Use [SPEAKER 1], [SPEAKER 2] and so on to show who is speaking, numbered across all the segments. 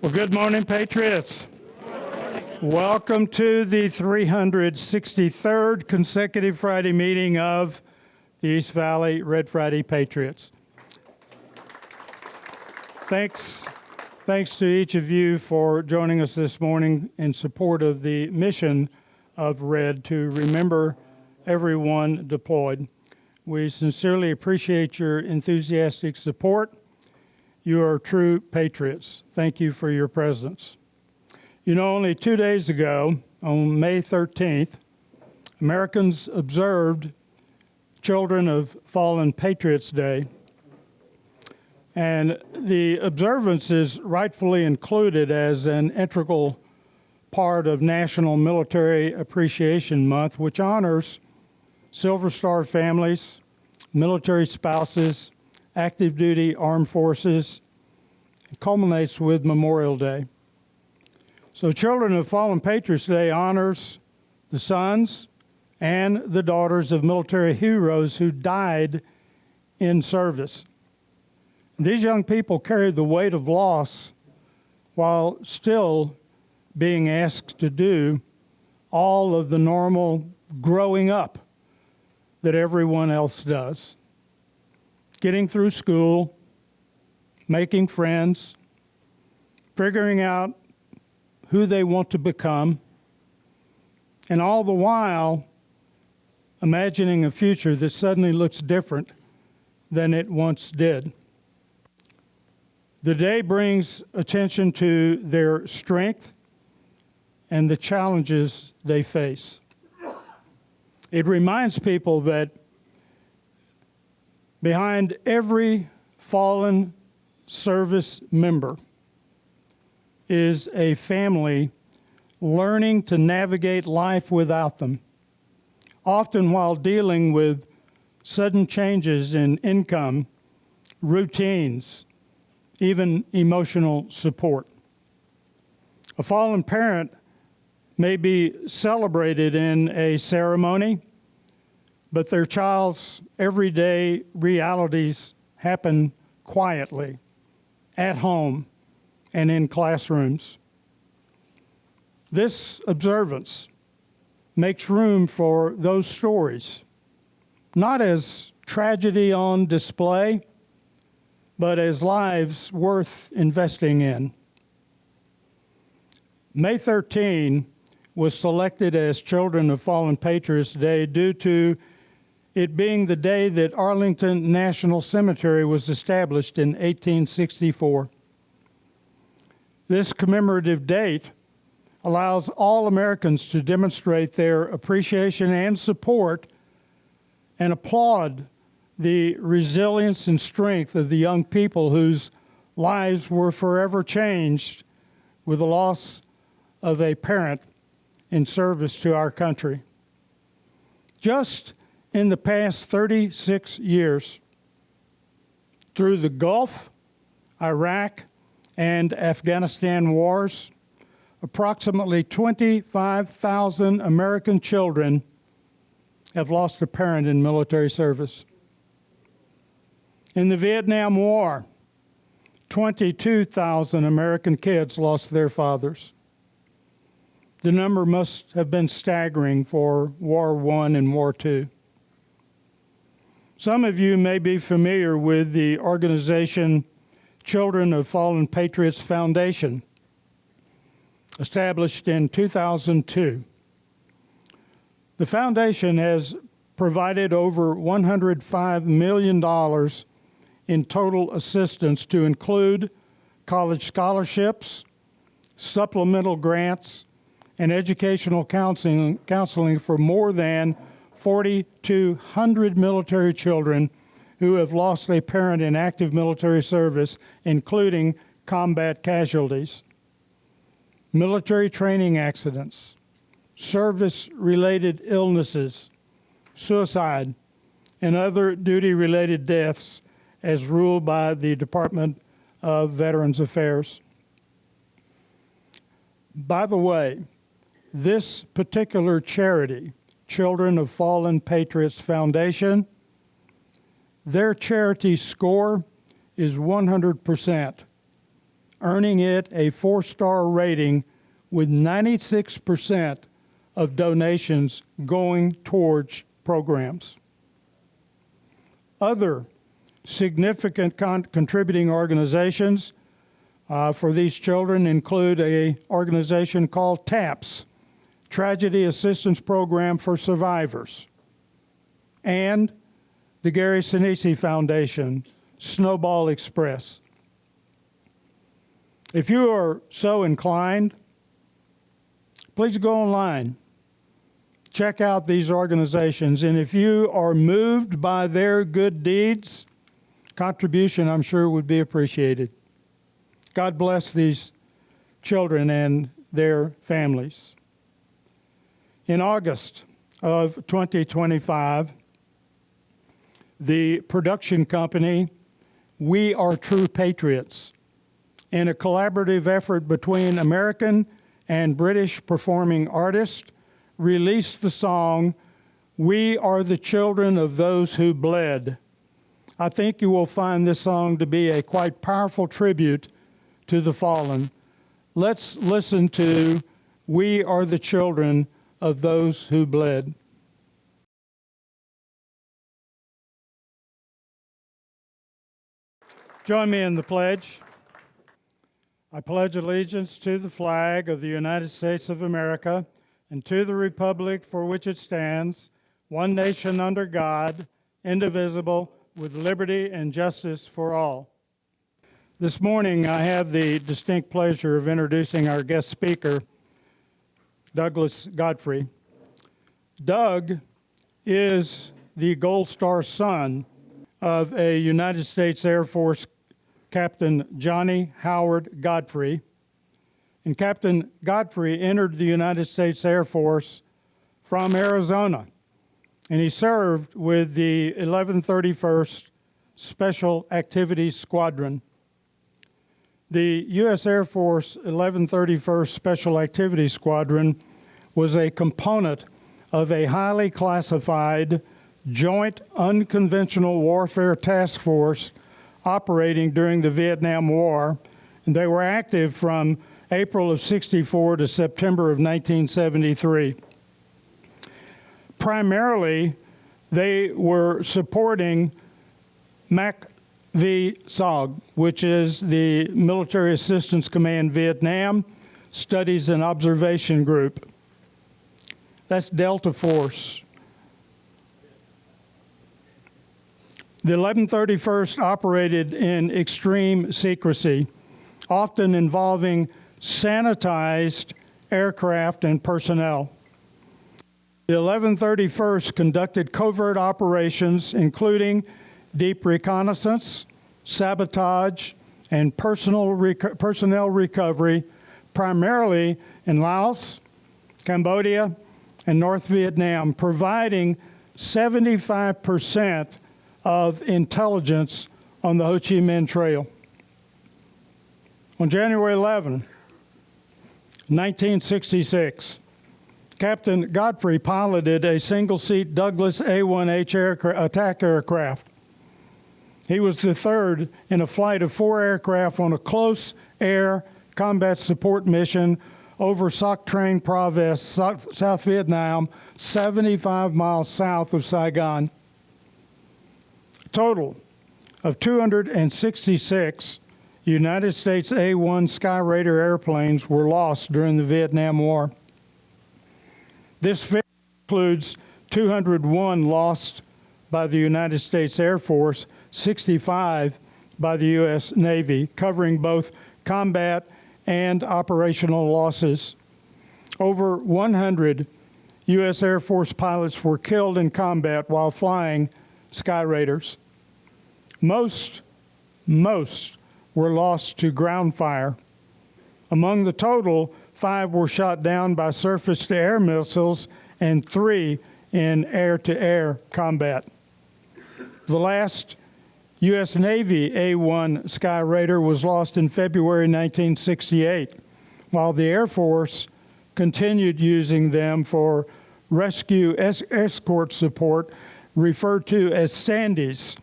[SPEAKER 1] Well, good morning, Patriots. Welcome to the 363rd consecutive Friday meeting of the East Valley Red Friday Patriots. Thanks to each of you for joining us this morning in support of the mission of R.E.D to remember everyone deployed. We sincerely appreciate your enthusiastic support. You are true patriots. Thank you for your presence. You know, only 2 days ago, on May 13th, Americans observed Children of Fallen Patriots Day. And the observance is rightfully included as an integral part of National Military Appreciation Month, which honors Silver Star families, military spouses, active duty armed forces. It culminates with Memorial Day. So Children of Fallen Patriots Day honors the sons and the daughters of military heroes who died in service. These young people carried the weight of loss while still being asked to do all of the normal growing up that everyone else does. Getting through school, making friends, figuring out who they want to become, and all the while imagining a future that suddenly looks different than it once did. The day brings attention to their strength and the challenges they face. It reminds people that behind every fallen service member is a family learning to navigate life without them, often while dealing with sudden changes in income, routines, even emotional support. A fallen parent may be celebrated in a ceremony, but their child's everyday realities happen quietly, at home, and in classrooms. This observance makes room for those stories, not as tragedy on display, but as lives worth investing in. May 13 was selected as Children of Fallen Patriots Day due to it being the day that Arlington National Cemetery was established in 1864. This commemorative date allows all Americans to demonstrate their appreciation and support and applaud the resilience and strength of the young people whose lives were forever changed with the loss of a parent in service to our country. Just in the past 36 years, through the Gulf, Iraq, and Afghanistan wars, approximately 25,000 American children have lost a parent in military service. In the Vietnam War, 22,000 American kids lost their fathers. The number must have been staggering for War I and War II. Some of you may be familiar with the organization Children of Fallen Patriots Foundation, established in 2002. The foundation has provided over $105 million in total assistance to include college scholarships, supplemental grants, and educational counseling for more than 4,200 military children who have lost a parent in active military service, including combat casualties, military training accidents, service-related illnesses, suicide, and other duty-related deaths as ruled by the Department of Veterans Affairs. By the way, this particular charity, Children of Fallen Patriots Foundation, their charity score is 100%, earning it a 4-star rating with 96% of donations going towards programs. Other significant contributing organizations for these children include an organization called TAPS, Tragedy Assistance Program for Survivors, and the Gary Sinise Foundation, Snowball Express. If you are so inclined, please go online. Check out these organizations, and if you are moved by their good deeds, contribution, I'm sure, would be appreciated. God bless these children and their families. In August of 2025, the production company We Are True Patriots, in a collaborative effort between American and British performing artists, released the song, We Are the Children of Those Who Bled. I think you will find this song to be a quite powerful tribute to the fallen. Let's listen to We Are the Children of Those Who Bled. Join me in the pledge. I pledge allegiance to the flag of the United States of America and to the republic for which it stands, one nation under God, indivisible, with liberty and justice for all. This morning, I have the distinct pleasure of introducing our guest speaker, Douglas Godfrey. Doug is the Gold Star son of a United States Air Force Captain Johnny Howard Godfrey. And Captain Godfrey entered the United States Air Force from Arizona, and he served with the 1131st Special Activities Squadron. The U.S. Air Force 1131st Special Activities Squadron was a component of a highly classified Joint Unconventional Warfare Task Force operating during the Vietnam War, and they were active from April of '64 to September of 1973. Primarily, they were supporting MACV-SOG, which is the Military Assistance Command Vietnam Studies and Observation Group. That's Delta Force. The 1131st operated in extreme secrecy, often involving sanitized aircraft and personnel. The 1131st conducted covert operations, including deep reconnaissance, sabotage, and personnel recovery, primarily in Laos, Cambodia, and North Vietnam, providing 75% of intelligence on the Ho Chi Minh Trail. On January 11, 1966, Captain Godfrey piloted a single-seat Douglas A-1H attack aircraft. He was the third in a flight of 4 aircraft on a close air combat support mission over Sac Train Province, South Vietnam, 75 miles south of Saigon. A total of 266 United States A-1 Skyraider airplanes were lost during the Vietnam War. This figure includes 201 lost by the United States Air Force, 65 by the U.S. Navy, covering both combat and operational losses. Over 100 U.S. Air Force pilots were killed in combat while flying Skyraiders. Most were lost to ground fire. Among the total, 5 were shot down by surface-to-air missiles and 3 in air-to-air combat. The last U.S. Navy A-1 Skyraider was lost in February 1968, while the Air Force continued using them for rescue escort support, referred to as Sandys,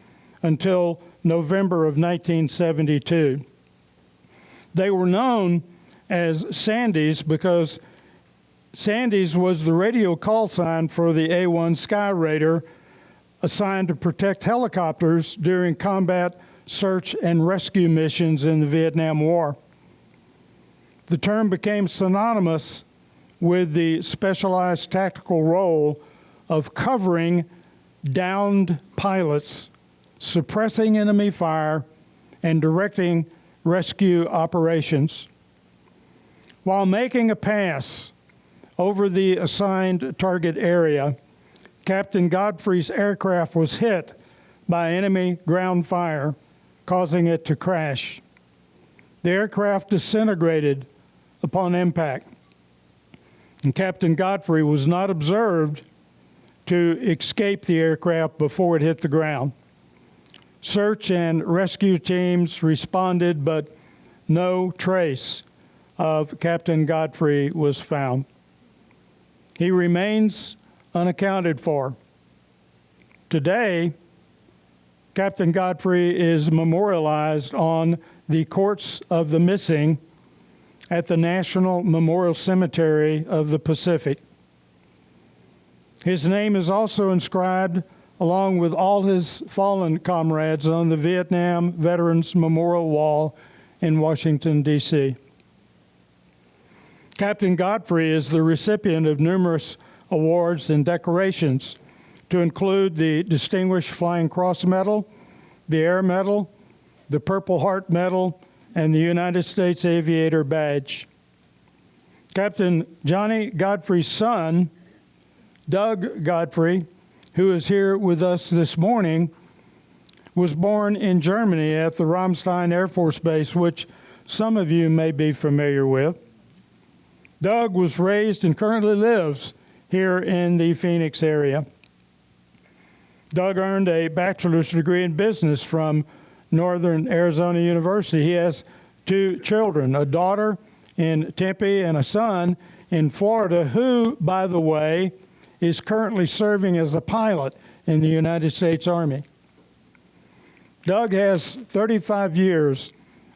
[SPEAKER 1] until November of 1972. They were known as Sandys because Sandys was the radio call sign for the A-1 Sky Raider, assigned to protect helicopters during combat search and rescue missions in the Vietnam War. The term became synonymous with the specialized tactical role of covering downed pilots, suppressing enemy fire, and directing rescue operations. While making a pass over the assigned target area, Captain Godfrey's aircraft was hit by enemy ground fire, causing it to crash. The aircraft disintegrated upon impact, and Captain Godfrey was not observed to escape the aircraft before it hit the ground. Search and rescue teams responded, but no trace of Captain Godfrey was found. He remains unaccounted for. Today, Captain Godfrey is memorialized on the Courts of the Missing at the National Memorial Cemetery of the Pacific. His name is also inscribed along with all his fallen comrades on the Vietnam Veterans Memorial Wall in Washington, D.C. Captain Godfrey is the recipient of numerous awards and decorations, to include the Distinguished Flying Cross Medal, the Air Medal, the Purple Heart Medal, and the United States Aviator Badge. Captain Johnny Godfrey's son, Doug Godfrey, who is here with us this morning, was born in Germany at the Ramstein Air Force Base, which some of you may be familiar with. Doug was raised and currently lives here in the Phoenix area. Doug earned a bachelor's degree in business from Northern Arizona University. He has 2 children, a daughter in Tempe and a son in Florida, who, by the way, is currently serving as a pilot in the United States Army. Doug has 35 years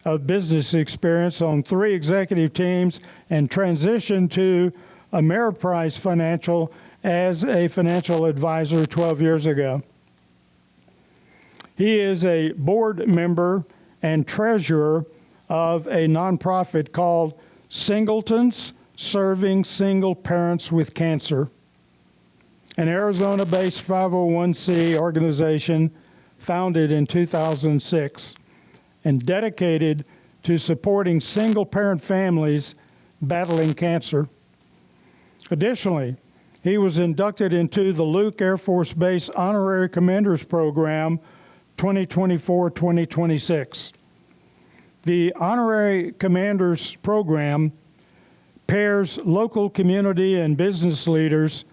[SPEAKER 1] of business experience on 3 executive teams and transitioned to Ameriprise Financial as a financial advisor 12 years ago. He is a board member and treasurer of a nonprofit called Singletons Serving Single Parents with Cancer, an Arizona-based 501c organization founded in 2006 and dedicated to supporting single-parent families battling cancer. Additionally, he was inducted into the Luke Air Force Base Honorary Commanders Program 2024-2026. The Honorary Commanders Program pairs local community and business leaders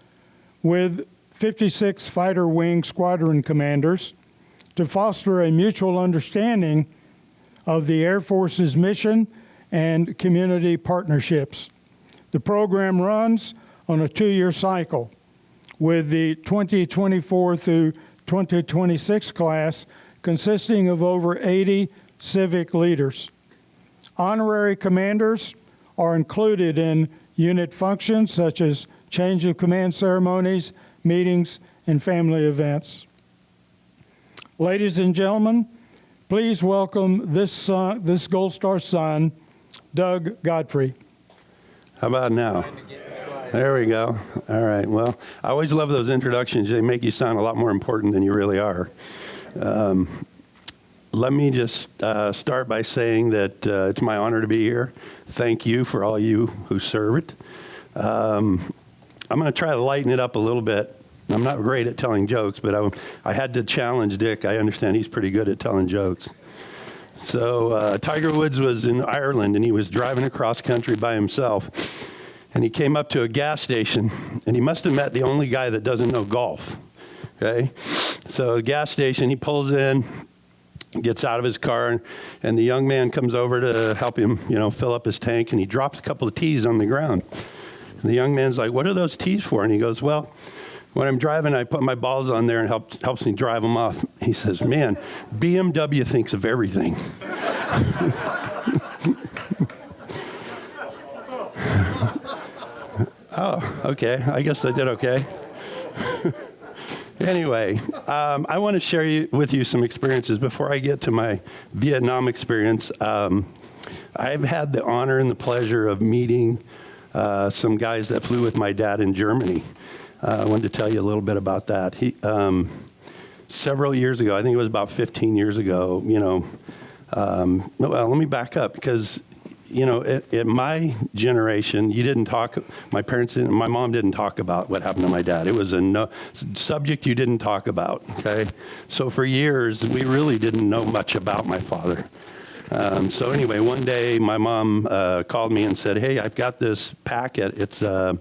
[SPEAKER 1] with 56 fighter wing squadron commanders to foster a mutual understanding of the Air Force's mission and community partnerships. The program runs on a 2-year cycle, with the 2024 through 2026 class consisting of over 80 civic leaders. Honorary commanders are included in unit functions such as change of command ceremonies, meetings, and family events. Ladies and gentlemen, please welcome this Gold Star son, Doug Godfrey.
[SPEAKER 2] How about now? There we go. All right. Well, I always love those introductions. They make you sound a lot more important than you really are. Let me just start by saying that it's my honor to be here. Thank you for all you who served. I'm going to try to lighten it up a little bit. I'm not great at telling jokes, but I had to challenge Dick. I understand he's pretty good at telling jokes. So Tiger Woods was in Ireland, and he was driving across country by himself. And he came up to a gas station, and he must have met the only guy that doesn't know golf. Okay? So a gas station, he pulls in, gets out of his car, and the young man comes over to help him, fill up his tank, and he drops a couple of tees on the ground. And the young man's like, "What are those tees for?" And he goes, "Well, when I'm driving, I put my balls on there and helps me drive them off." He says, "Man, BMW thinks of everything." Oh, okay. I guess I did okay. Anyway, I want to share with you some experiences before I get to my Vietnam experience. I've had the honor and the pleasure of meeting some guys that flew with my dad in Germany. I wanted to tell you a little bit about that. Several years ago, I think it was about 15 years ago, well, let me back up because, in my generation, you didn't talk, my mom didn't talk about what happened to my dad. It was a subject you didn't talk about, okay? So for years, we really didn't know much about my father. So anyway, one day my mom called me and said, hey, I've got this packet. It's a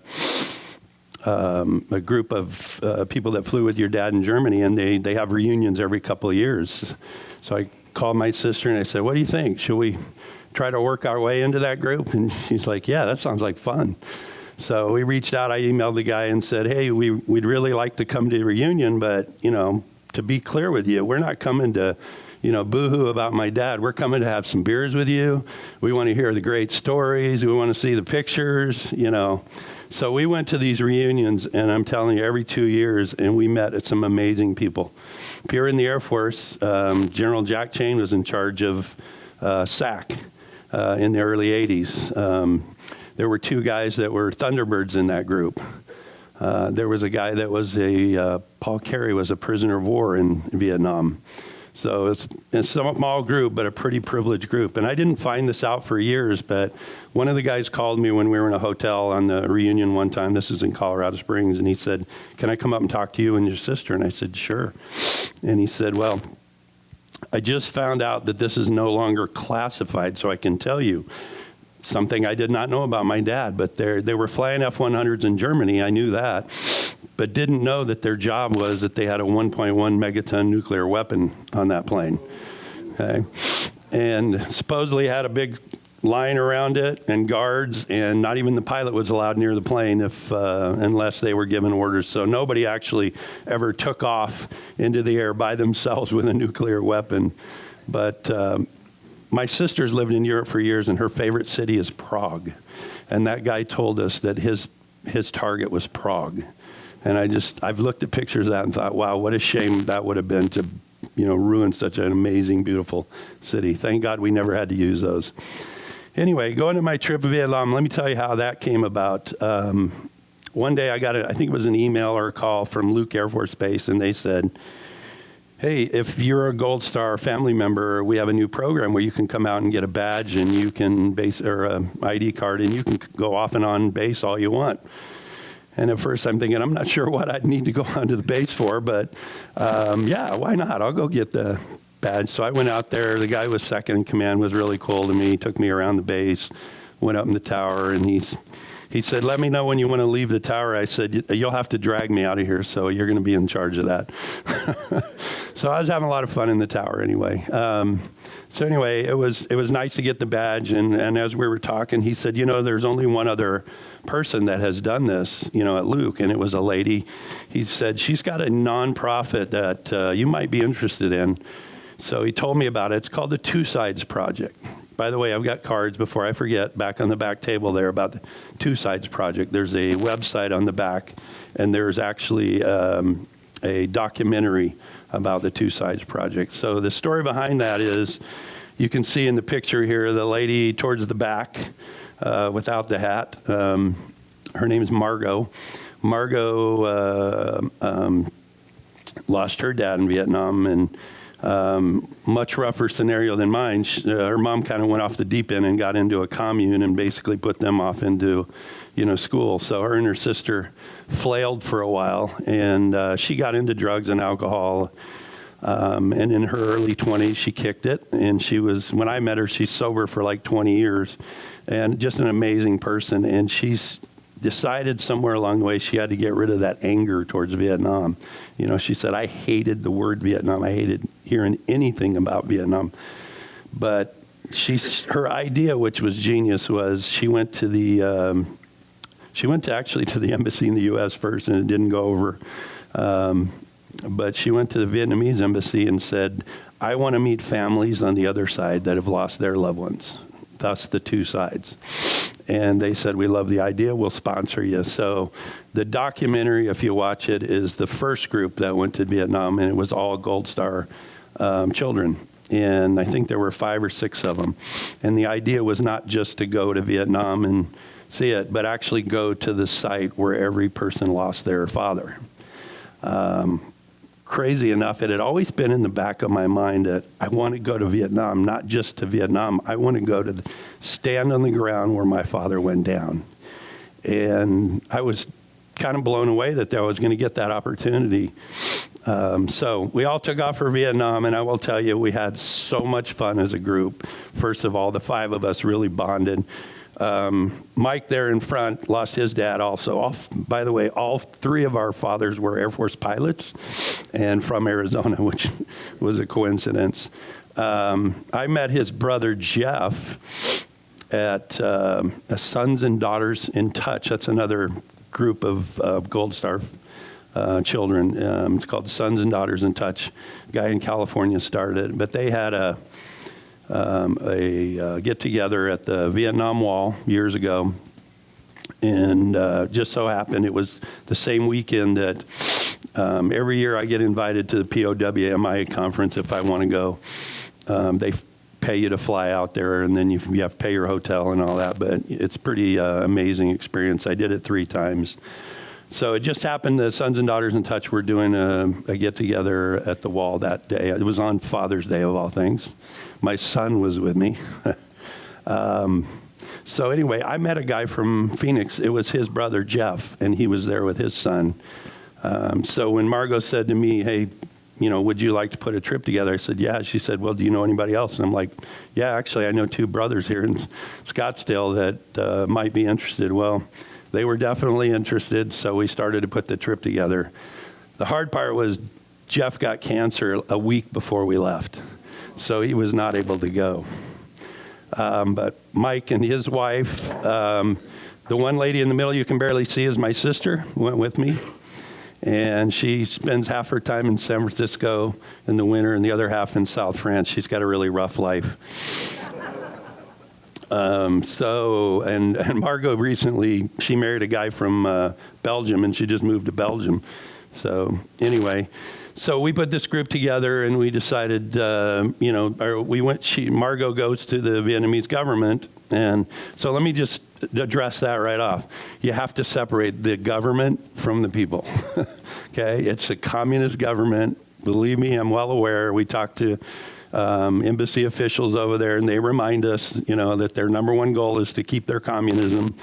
[SPEAKER 2] group of people that flew with your dad in Germany, and they have reunions every couple of years. So I called my sister and I said, what do you think? Should we try to work our way into that group? And she's like, yeah, that sounds like fun. So we reached out. I emailed the guy and said, hey, we'd really like to come to the reunion, but, to be clear with you, we're not coming to boo-hoo about my dad. We're coming to have some beers with you. We want to hear the great stories. We want to see the pictures, So we went to these reunions, and I'm telling you, every 2 years, and we met some amazing people. Here in the Air Force, General Jack Chain was in charge of SAC in the early 80s. There were 2 guys that were Thunderbirds in that group. There was a guy that was Paul Carey was a prisoner of war in Vietnam. So it's a small group, but a pretty privileged group. And I didn't find this out for years, but one of the guys called me when we were in a hotel on the reunion one time. This is in Colorado Springs. And he said, can I come up and talk to you and your sister? And I said, sure. And he said, well, I just found out that this is no longer classified, so I can tell you something I did not know about my dad. But they were flying F-100s in Germany. I knew that. But didn't know that their job was that they had a 1.1 megaton nuclear weapon on that plane. Okay? And supposedly had a big line around it and guards, and not even the pilot was allowed near the plane unless they were given orders. So nobody actually ever took off into the air by themselves with a nuclear weapon. But my sister's lived in Europe for years, and her favorite city is Prague. And that guy told us that his target was Prague. And I've looked at pictures of that and thought, wow, what a shame that would have been to, ruin such an amazing, beautiful city. Thank God we never had to use those. Anyway, going to my trip to Vietnam, let me tell you how that came about. One day I think it was an email or a call from Luke Air Force Base, and they said, hey, if you're a Gold Star family member, we have a new program where you can come out and get a badge and you can or an ID card, and you can go off and on base all you want. And at first I'm thinking, I'm not sure what I'd need to go onto the base for, but yeah, why not? I'll go get the badge. So I went out there. The guy who was second in command was really cool to me. He took me around the base, went up in the tower, and he said, let me know when you want to leave the tower. I said, you'll have to drag me out of here, so you're going to be in charge of that. So I was having a lot of fun in the tower anyway. So anyway, it was nice to get the badge, and as we were talking, he said, there's only one other person that has done this, at Luke, and it was a lady. He said, she's got a nonprofit that you might be interested in. So he told me about it. It's called the Two Sides Project. By the way, I've got cards, before I forget, back on the back table there about the Two Sides Project. There's a website on the back, and there's actually a documentary about the Two Sides Project. So the story behind that is, you can see in the picture here, the lady towards the back without the hat. Her name is Margot. Margot lost her dad in Vietnam, and much rougher scenario than mine. Her mom kind of went off the deep end and got into a commune and basically put them off into, school. So her and her sister flailed for a while, and she got into drugs and alcohol. And in her early 20s, she kicked it. And when I met her, she's sober for like 20 years and just an amazing person. And she's decided somewhere along the way she had to get rid of that anger towards Vietnam. She said, I hated the word Vietnam. I hated hearing anything about Vietnam. But her idea, which was genius, was she went to the embassy in the U.S. first, and it didn't go over. But she went to the Vietnamese embassy and said, I want to meet families on the other side that have lost their loved ones. thus the two sides. And they said, we love the idea, we'll sponsor you. So the documentary, if you watch it, is the first group that went to Vietnam, and it was all Gold Star children. And I think there were 5 or 6 of them. And the idea was not just to go to Vietnam and see it, but actually go to the site where every person lost their father. Crazy enough, it had always been in the back of my mind that I want to go to Vietnam, not just to Vietnam. I want to go to stand on the ground where my father went down. And I was kind of blown away that I was going to get that opportunity. So we all took off for Vietnam, and I will tell you, we had so much fun as a group. First of all, the 5 of us really bonded. Mike there in front lost his dad also. By the way, all 3 of our fathers were Air Force pilots and from Arizona, which was a coincidence. I met his brother Jeff at Sons and Daughters in Touch. That's another group of Gold Star children. It's called Sons and Daughters in Touch. A guy in California started it, but they had a get-together at the Vietnam Wall years ago. And just so happened it was the same weekend that every year I get invited to the POWMI conference if I want to go. They pay you to fly out there, and then you have to pay your hotel and all that. But it's pretty amazing experience. I did it 3 times. So it just happened that Sons and Daughters in Touch were doing a get-together at the Wall that day. It was on Father's Day, of all things. My son was with me. So anyway, I met a guy from Phoenix. It was his brother, Jeff, and he was there with his son. So when Margot said to me, hey, would you like to put a trip together? I said, yeah. She said, well, do you know anybody else? And I'm like, yeah, actually, I know 2 brothers here in Scottsdale that might be interested. Well, they were definitely interested, so we started to put the trip together. The hard part was Jeff got cancer a week before we left, so he was not able to go. But Mike and his wife, the one lady in the middle you can barely see is my sister, went with me. And she spends half her time in San Francisco in the winter and the other half in South France. She's got a really rough life. And Margot recently, she married a guy from Belgium, and she just moved to Belgium. So anyway, so we put this group together, and we decided, Margot goes to the Vietnamese government. And so let me just address that right off. You have to separate the government from the people. Okay? It's a communist government. Believe me, I'm well aware. We talked to embassy officials over there, and they remind us, that their number one goal is to keep their communism.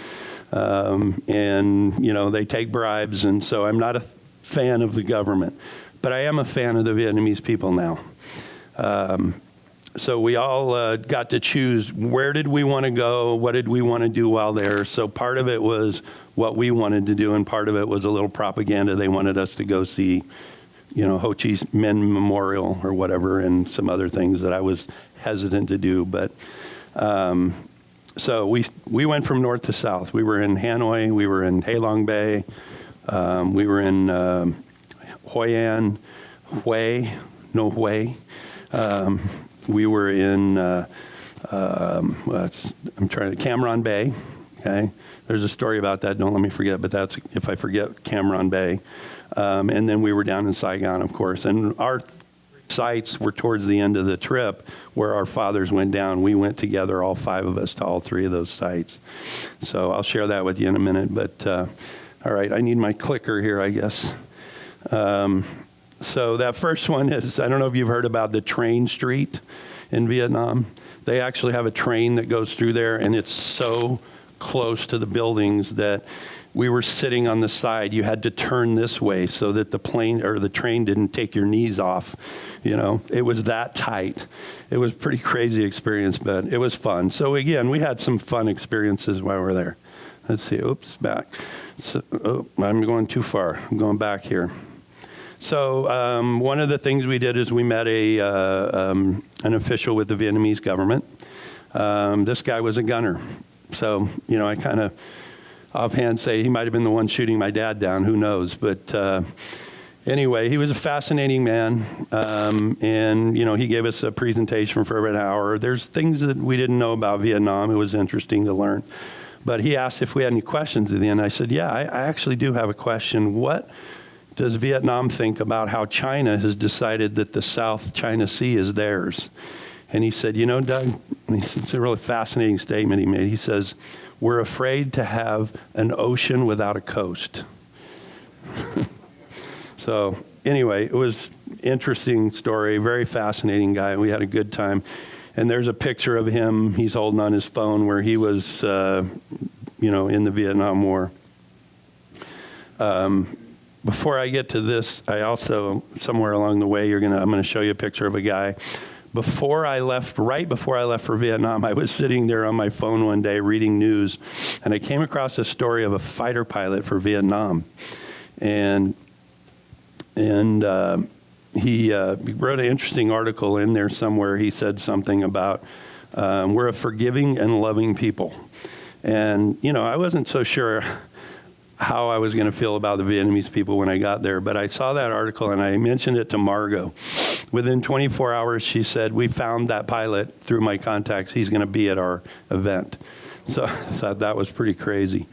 [SPEAKER 2] They take bribes, and so I'm not a fan of the government. But I am a fan of the Vietnamese people now. So we all got to choose where did we want to go, what did we want to do while there. So part of it was what we wanted to do, and part of it was a little propaganda. They wanted us to go see, Ho Chi's Men Memorial or whatever, and some other things that I was hesitant to do. But so we went from north to south. We were in Hanoi, we were in Ha Long Bay, we were in Hoi An, Hue. We were in Cam Bay. Okay, there's a story about that. Don't let me forget. But that's if I forget Cam Bay. And then we were down in Saigon, of course. And our sites were towards the end of the trip where our fathers went down. We went together, all 5 of us, to all 3 of those sites. So I'll share that with you in a minute. But all right, I need my clicker here, I guess. So that first one is, I don't know if you've heard about the train street in Vietnam. They actually have a train that goes through there, and it's so close to the buildings that we were sitting on the side. You had to turn this way so that the plane or the train didn't take your knees off. It was that tight. It was a pretty crazy experience, but it was fun. So again, we had some fun experiences while we were there. Let's see. Oops, back. So, I'm going too far. I'm going back here. So one of the things we did is we met an official with the Vietnamese government. This guy was a gunner. So, I kind of offhand say he might have been the one shooting my dad down. Who knows? But Anyway, he was a fascinating man, and he gave us a presentation for an hour. There's things that we didn't know about Vietnam. It was interesting to learn. But he asked if we had any questions at the end. I said, yeah, I actually do have a question. What does Vietnam think about how China has decided that the South China Sea is theirs? And he said, Doug, it's a really fascinating statement he made. He says, we're afraid to have an ocean without a coast. So anyway, it was interesting story, very fascinating guy. We had a good time. And there's a picture of him. He's holding on his phone where he was, in the Vietnam War. Before I get to this, I also, somewhere along the way, I'm going to show you a picture of a guy. Right before I left for Vietnam, I was sitting there on my phone one day reading news, and I came across a story of a fighter pilot for Vietnam. And he wrote an interesting article in there somewhere. He said something about, we're a forgiving and loving people. And, I wasn't so sure how I was going to feel about the Vietnamese people when I got there, but I saw that article and I mentioned it to Margot. Within 24 hours, she said, we found that pilot through my contacts. He's going to be at our event. So I thought that was pretty crazy.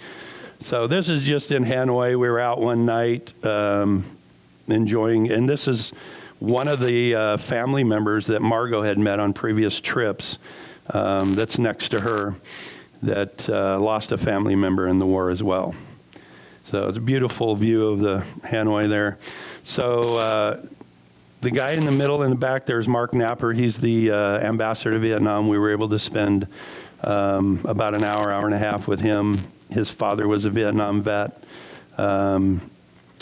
[SPEAKER 2] So this is just in Hanoi. We were out one night enjoying, and this is one of the family members that Margot had met on previous trips that's next to her that lost a family member in the war as well. So it's a beautiful view of the Hanoi there. So the guy in the middle in the back there is Mark Napper. He's the ambassador to Vietnam. We were able to spend about an hour and a half with him. His father was a Vietnam vet.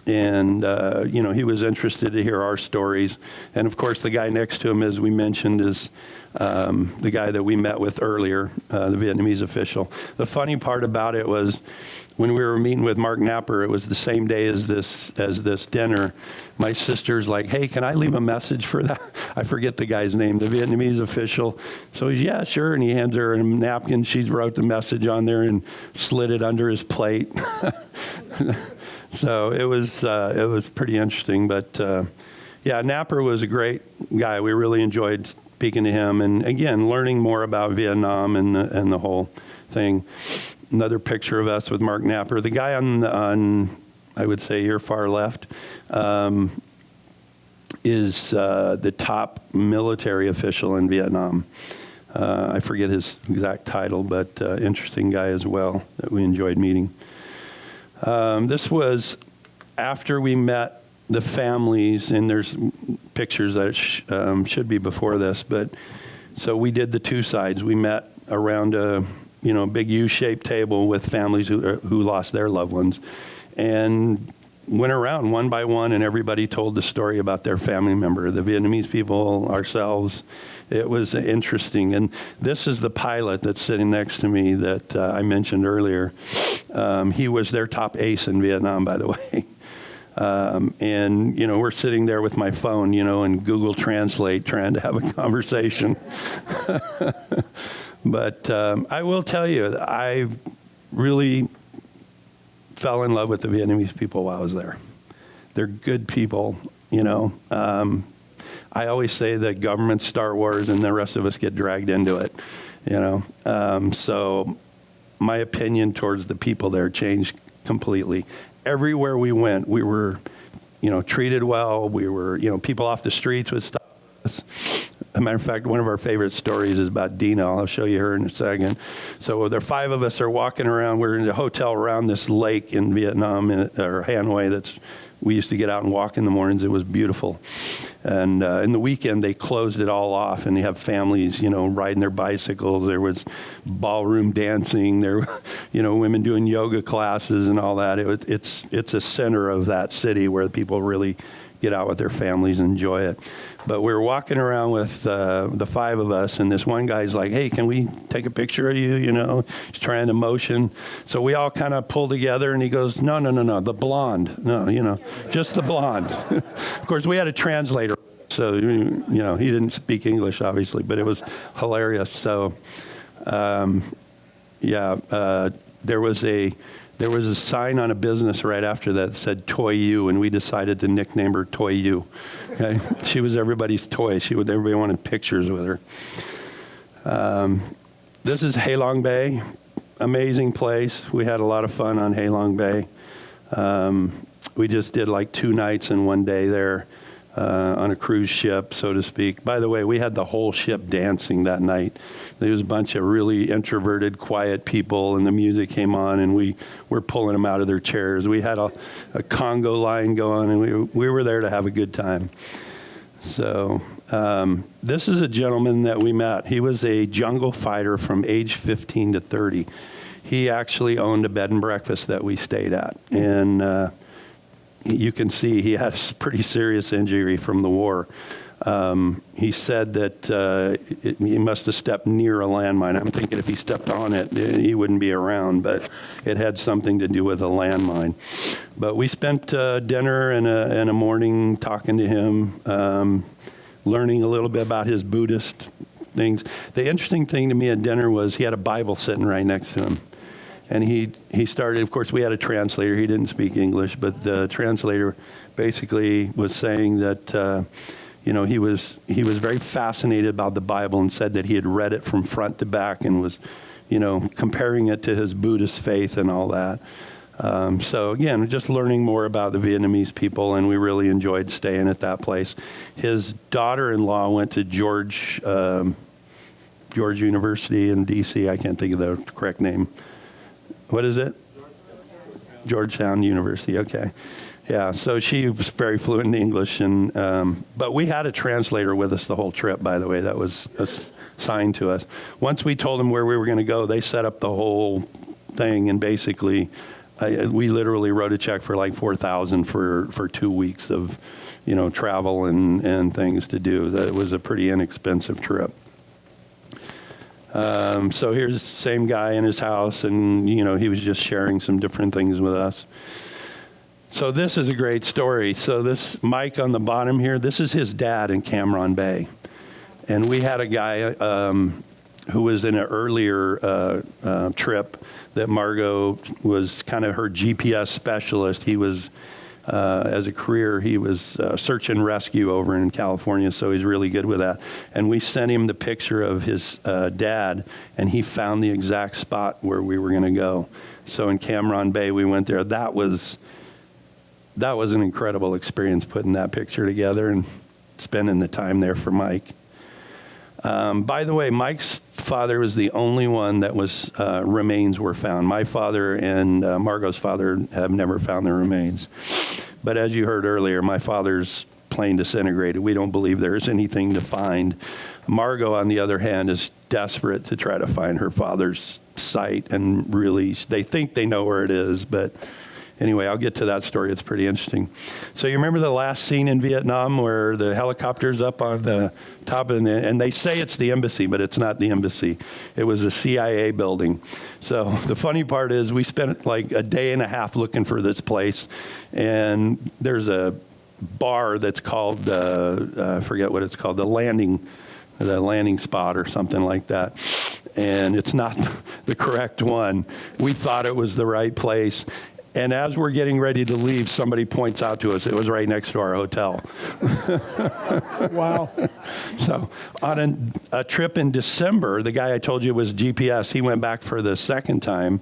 [SPEAKER 2] He was interested to hear our stories. And of course, the guy next to him, as we mentioned, is the guy that we met with earlier, the Vietnamese official. The funny part about it was when we were meeting with Mark Napper, it was the same day as this dinner. My sister's like, hey, can I leave a message for that? I forget the guy's name, the Vietnamese official. So he's, yeah, sure. And he hands her a napkin. She wrote the message on there and slid it under his plate. So it was pretty interesting. But Napper was a great guy. We really enjoyed speaking to him, and again, learning more about Vietnam and the whole thing. Another picture of us with Mark Napper. The guy on I would say your far left is the top military official in Vietnam. I forget his exact title, but interesting guy as well that we enjoyed meeting. This was after we met the families, and there's pictures that should be before this, but so we did the two sides. We met around a big U-shaped table with families who lost their loved ones, and went around one by one, and everybody told the story about their family member, the Vietnamese people, ourselves. It was interesting. And this is the pilot that's sitting next to me that I mentioned earlier. He was their top ace in Vietnam, by the way. We're sitting there with my phone, and Google Translate trying to have a conversation. But I will tell you, I really fell in love with the Vietnamese people while I was there. They're good people, I always say that governments start wars and the rest of us get dragged into it, So my opinion towards the people there changed completely. Everywhere we went, we were, treated well. We were, people off the streets would stop us. As a matter of fact, one of our favorite stories is about Dina. I'll show you her in a second. So there are 5 of us are walking around. We're in a hotel around this lake in Vietnam, or Hanoi. We used to get out and walk in the mornings. It was beautiful. And in the weekend, they closed it all off, and they have families, riding their bicycles. There was ballroom dancing. There were, women doing yoga classes and all that. It's a center of that city where people really get out with their families and enjoy it. But we were walking around with the 5 of us, and this one guy's like, hey, can we take a picture of you? He's trying to motion. So we all kind of pull together, and he goes, no, the blonde. No, just the blonde. Of course, we had a translator, so, he didn't speak English, obviously, but it was hilarious. So, there was the There was a sign on a business right after that said Toy U, and we decided to nickname her Toy U. Okay? She was everybody's toy. Everybody wanted pictures with her. This is Halong Bay. Amazing place. We had a lot of fun on Halong Bay. We just did like 2 nights and 1 day there on a cruise ship, so to speak. By the way, we had the whole ship dancing that night. There was a bunch of really introverted, quiet people, and the music came on, and we were pulling them out of their chairs. We had a Congo line going, and we were there to have a good time. So this is a gentleman that we met. He was a jungle fighter from age 15 to 30. He actually owned a bed and breakfast that we stayed at, and you can see he had a pretty serious injury from the war. He said that he must have stepped near a landmine. I'm thinking if he stepped on it, he wouldn't be around, but it had something to do with a landmine. But we spent dinner and a morning talking to him, learning a little bit about his Buddhist things. The interesting thing to me at dinner was he had a Bible sitting right next to him. And he started, of course, we had a translator. He didn't speak English, but the translator basically was saying that, he was very fascinated about the Bible and said that he had read it from front to back and was, comparing it to his Buddhist faith and all that. So again, just learning more about the Vietnamese people, and we really enjoyed staying at that place. His daughter-in-law went to George University in D.C. I can't think of the correct name. What is it? Georgetown University, okay. Yeah, so she was very fluent in English, but we had a translator with us the whole trip, by the way. That was assigned to us. Once we told them where we were going to go, they set up the whole thing, and basically we literally wrote a check for like $4,000 for 2 weeks of, travel and things to do. That was a pretty inexpensive trip. So here's the same guy in his house, and, he was just sharing some different things with us. So this is a great story. So this Mike on the bottom here, this is his dad in Cameron Bay. And we had a guy who was in an earlier trip that Margot was kind of her GPS specialist. He was, as a career, he was search and rescue over in California, so he's really good with that. And we sent him the picture of his dad, and he found the exact spot where we were going to go. So in Cameron Bay, we went there. That was an incredible experience, putting that picture together and spending the time there for Mike. By the way, Mike's father was the only one that was remains were found. My father and Margot's father have never found the remains. But as you heard earlier, my father's plane disintegrated. We don't believe there's anything to find. Margot, on the other hand, is desperate to try to find her father's site, and really, they think they know where it is, but anyway, I'll get to that story. It's pretty interesting. So you remember the last scene in Vietnam where the helicopter's up on the top of and they say it's the embassy, but it's not the embassy. It was a CIA building. So the funny part is we spent like a day and a half looking for this place, and there's a bar that's called, I forget what it's called, the landing spot or something like that. And it's not the correct one. We thought it was the right place. And as we're getting ready to leave, somebody points out to us it was right next to our hotel.
[SPEAKER 1] Wow.
[SPEAKER 2] So on a trip in December, the guy I told you was GPS, he went back for the second time,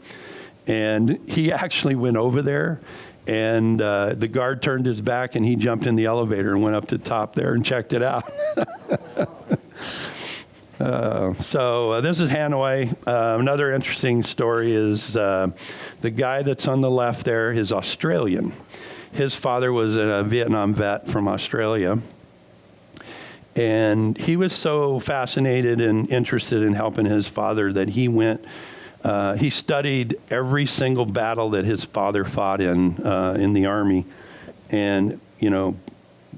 [SPEAKER 2] and he actually went over there, and the guard turned his back, and he jumped in the elevator and went up to the top there and checked it out. So this is Hanoi. Another interesting story is the guy that's on the left there is Australian. His father was a Vietnam vet from Australia. And he was so fascinated and interested in helping his father that he went, he studied every single battle that his father fought in the Army. And,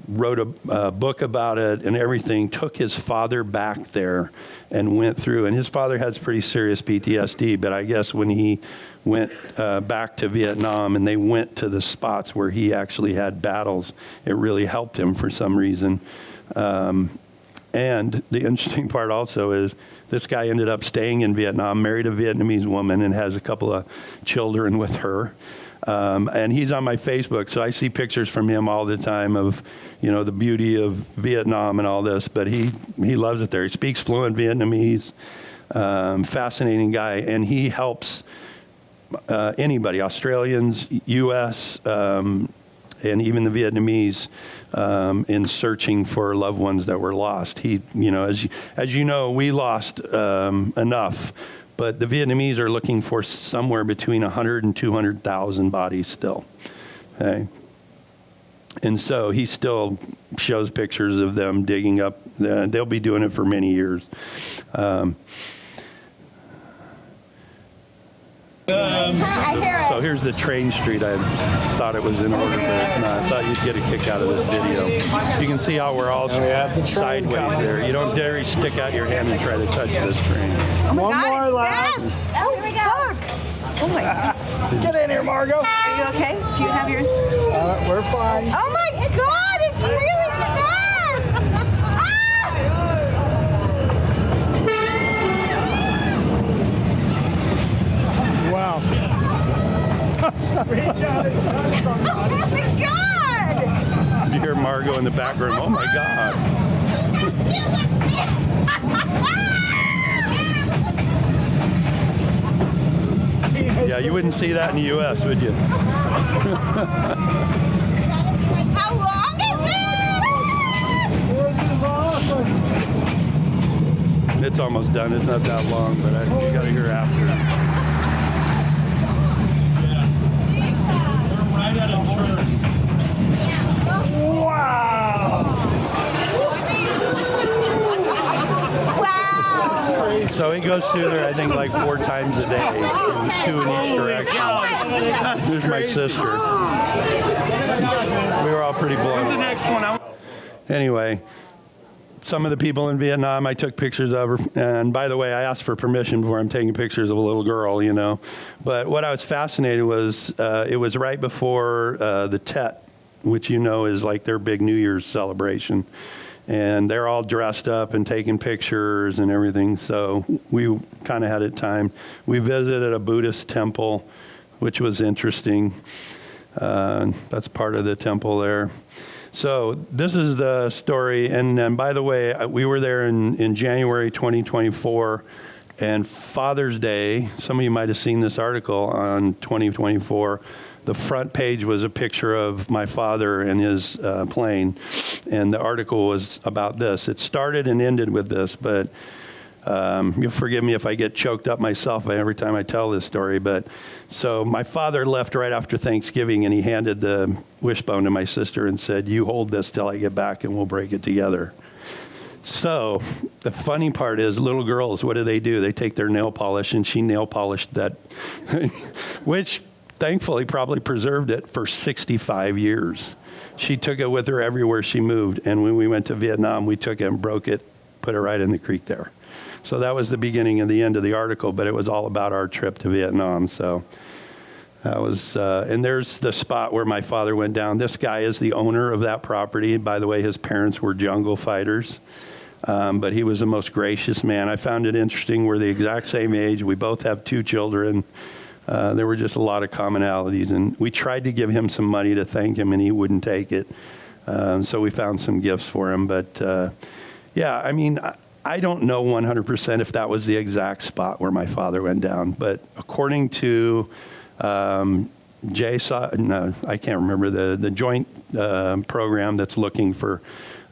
[SPEAKER 2] wrote a book about it and everything, took his father back there and went through. And his father has pretty serious PTSD, but I guess when he went back to Vietnam and they went to the spots where he actually had battles, it really helped him for some reason. And the interesting part also is this guy ended up staying in Vietnam, married a Vietnamese woman, and has a couple of children with her. And he's on my Facebook, so I see pictures from him all the time of, the beauty of Vietnam and all this. But he loves it there. He speaks fluent Vietnamese. Fascinating guy, and he helps anybody, Australians, U.S., and even the Vietnamese, in searching for loved ones that were lost. He, as you know, we lost enough, but the Vietnamese are looking for somewhere between 100 and 200,000 bodies still. Okay. And so he still shows pictures of them digging up. They'll be doing it for many years. So here's the train street. I thought it was in order, but it's not. I thought you'd get a kick out of this video. You can see how we're all sideways there. You don't dare stick out your hand and try to touch this train.
[SPEAKER 3] Oh my
[SPEAKER 1] One
[SPEAKER 3] God,
[SPEAKER 1] more
[SPEAKER 3] it's
[SPEAKER 1] last.
[SPEAKER 3] fast. Oh, here we go. Oh my God.
[SPEAKER 1] Get in here, Margot.
[SPEAKER 3] Are you okay? Do you have yours?
[SPEAKER 1] We're fine.
[SPEAKER 3] Oh my God, it's really fast.
[SPEAKER 1] Wow.
[SPEAKER 3] Oh my God.
[SPEAKER 2] You hear Margot in the background. Oh my God. Yeah, you wouldn't see that in the U.S., would you?
[SPEAKER 3] How long is it?
[SPEAKER 2] It's almost done. It's not that long, but you got to hear after.
[SPEAKER 3] Wow.
[SPEAKER 2] So he goes through there, I think, like 4 times a day, 2 in each direction. There's my sister. We were all pretty blown. When's the next one? Anyway, some of the people in Vietnam, I took pictures of her. And by the way, I asked for permission before I'm taking pictures of a little girl, But what I was fascinated was, it was right before the Tet, which is like their big New Year's celebration. And they're all dressed up and taking pictures and everything. So we kind of had a time. We visited a Buddhist temple, which was interesting. That's part of the temple there. So this is the story. And by the way, we were there in January 2024. And Father's Day, some of you might have seen this article on 2024. The front page was a picture of my father and his plane, and the article was about this. It started and ended with this, but you'll forgive me if I get choked up myself every time I tell this story. But so my father left right after Thanksgiving, and he handed the wishbone to my sister and said, "You hold this till I get back, and we'll break it together." So the funny part is, little girls, what do? They take their nail polish, and she nail polished that, which thankfully probably preserved it for 65 years. She took it with her everywhere she moved. And when we went to Vietnam, we took it and broke it, put it right in the creek there. So that was the beginning and the end of the article, but it was all about our trip to Vietnam. So that was, and there's the spot where my father went down. This guy is the owner of that property. By the way, his parents were jungle fighters. But he was the most gracious man. I found it interesting. We're the exact same age. We both have 2 children. There were just a lot of commonalities, and we tried to give him some money to thank him, and he wouldn't take it. So we found some gifts for him. But yeah, I mean, I don't know 100% if that was the exact spot where my father went down. But according to JSA, no, I can't remember the joint program that's looking for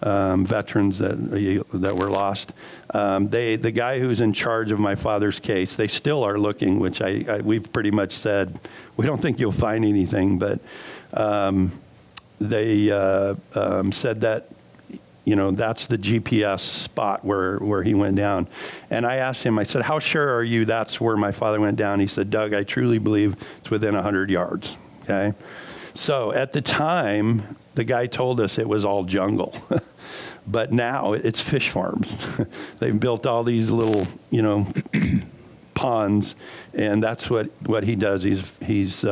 [SPEAKER 2] veterans that were lost. The guy who's in charge of my father's case, they still are looking, which we've pretty much said, we don't think you'll find anything, but they said that, that's the GPS spot where he went down. And I asked him, I said, how sure are you that's where my father went down? He said, Doug, I truly believe it's within 100 yards, okay? So at the time, the guy told us it was all jungle. But now it's fish farms. They've built all these little, ponds, and that's what he does. He's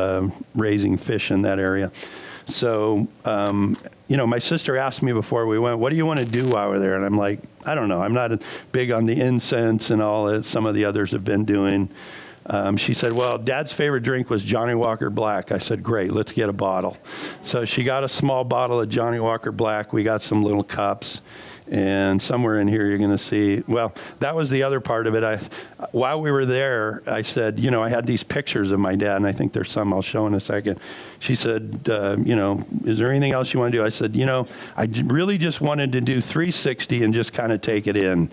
[SPEAKER 2] raising fish in that area. So my sister asked me before we went, what do you want to do while we're there? And I'm like, I don't know. I'm not big on the incense and all that some of the others have been doing. She said, well, Dad's favorite drink was Johnny Walker Black. I said, great, let's get a bottle. So she got a small bottle of Johnny Walker Black. We got some little cups. And somewhere in here you're going to see, well, that was the other part of it. While we were there, I said, I had these pictures of my dad, and I think there's some I'll show in a second. She said, is there anything else you want to do? I said, I really just wanted to do 360 and just kind of take it in.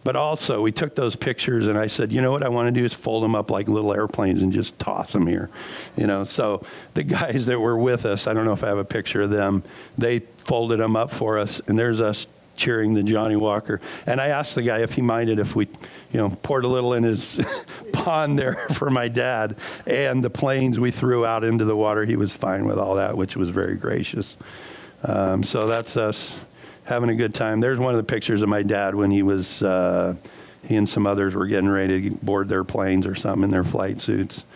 [SPEAKER 2] But also, we took those pictures, and I said, what I want to do is fold them up like little airplanes and just toss them here. So the guys that were with us, I don't know if I have a picture of them, they folded them up for us, and there's us cheering the Johnny Walker. And I asked the guy if he minded if we, poured a little in his pond there for my dad, and the planes we threw out into the water. He was fine with all that, which was very gracious. So that's us having a good time. There's one of the pictures of my dad when he and some others were getting ready to board their planes or something in their flight suits.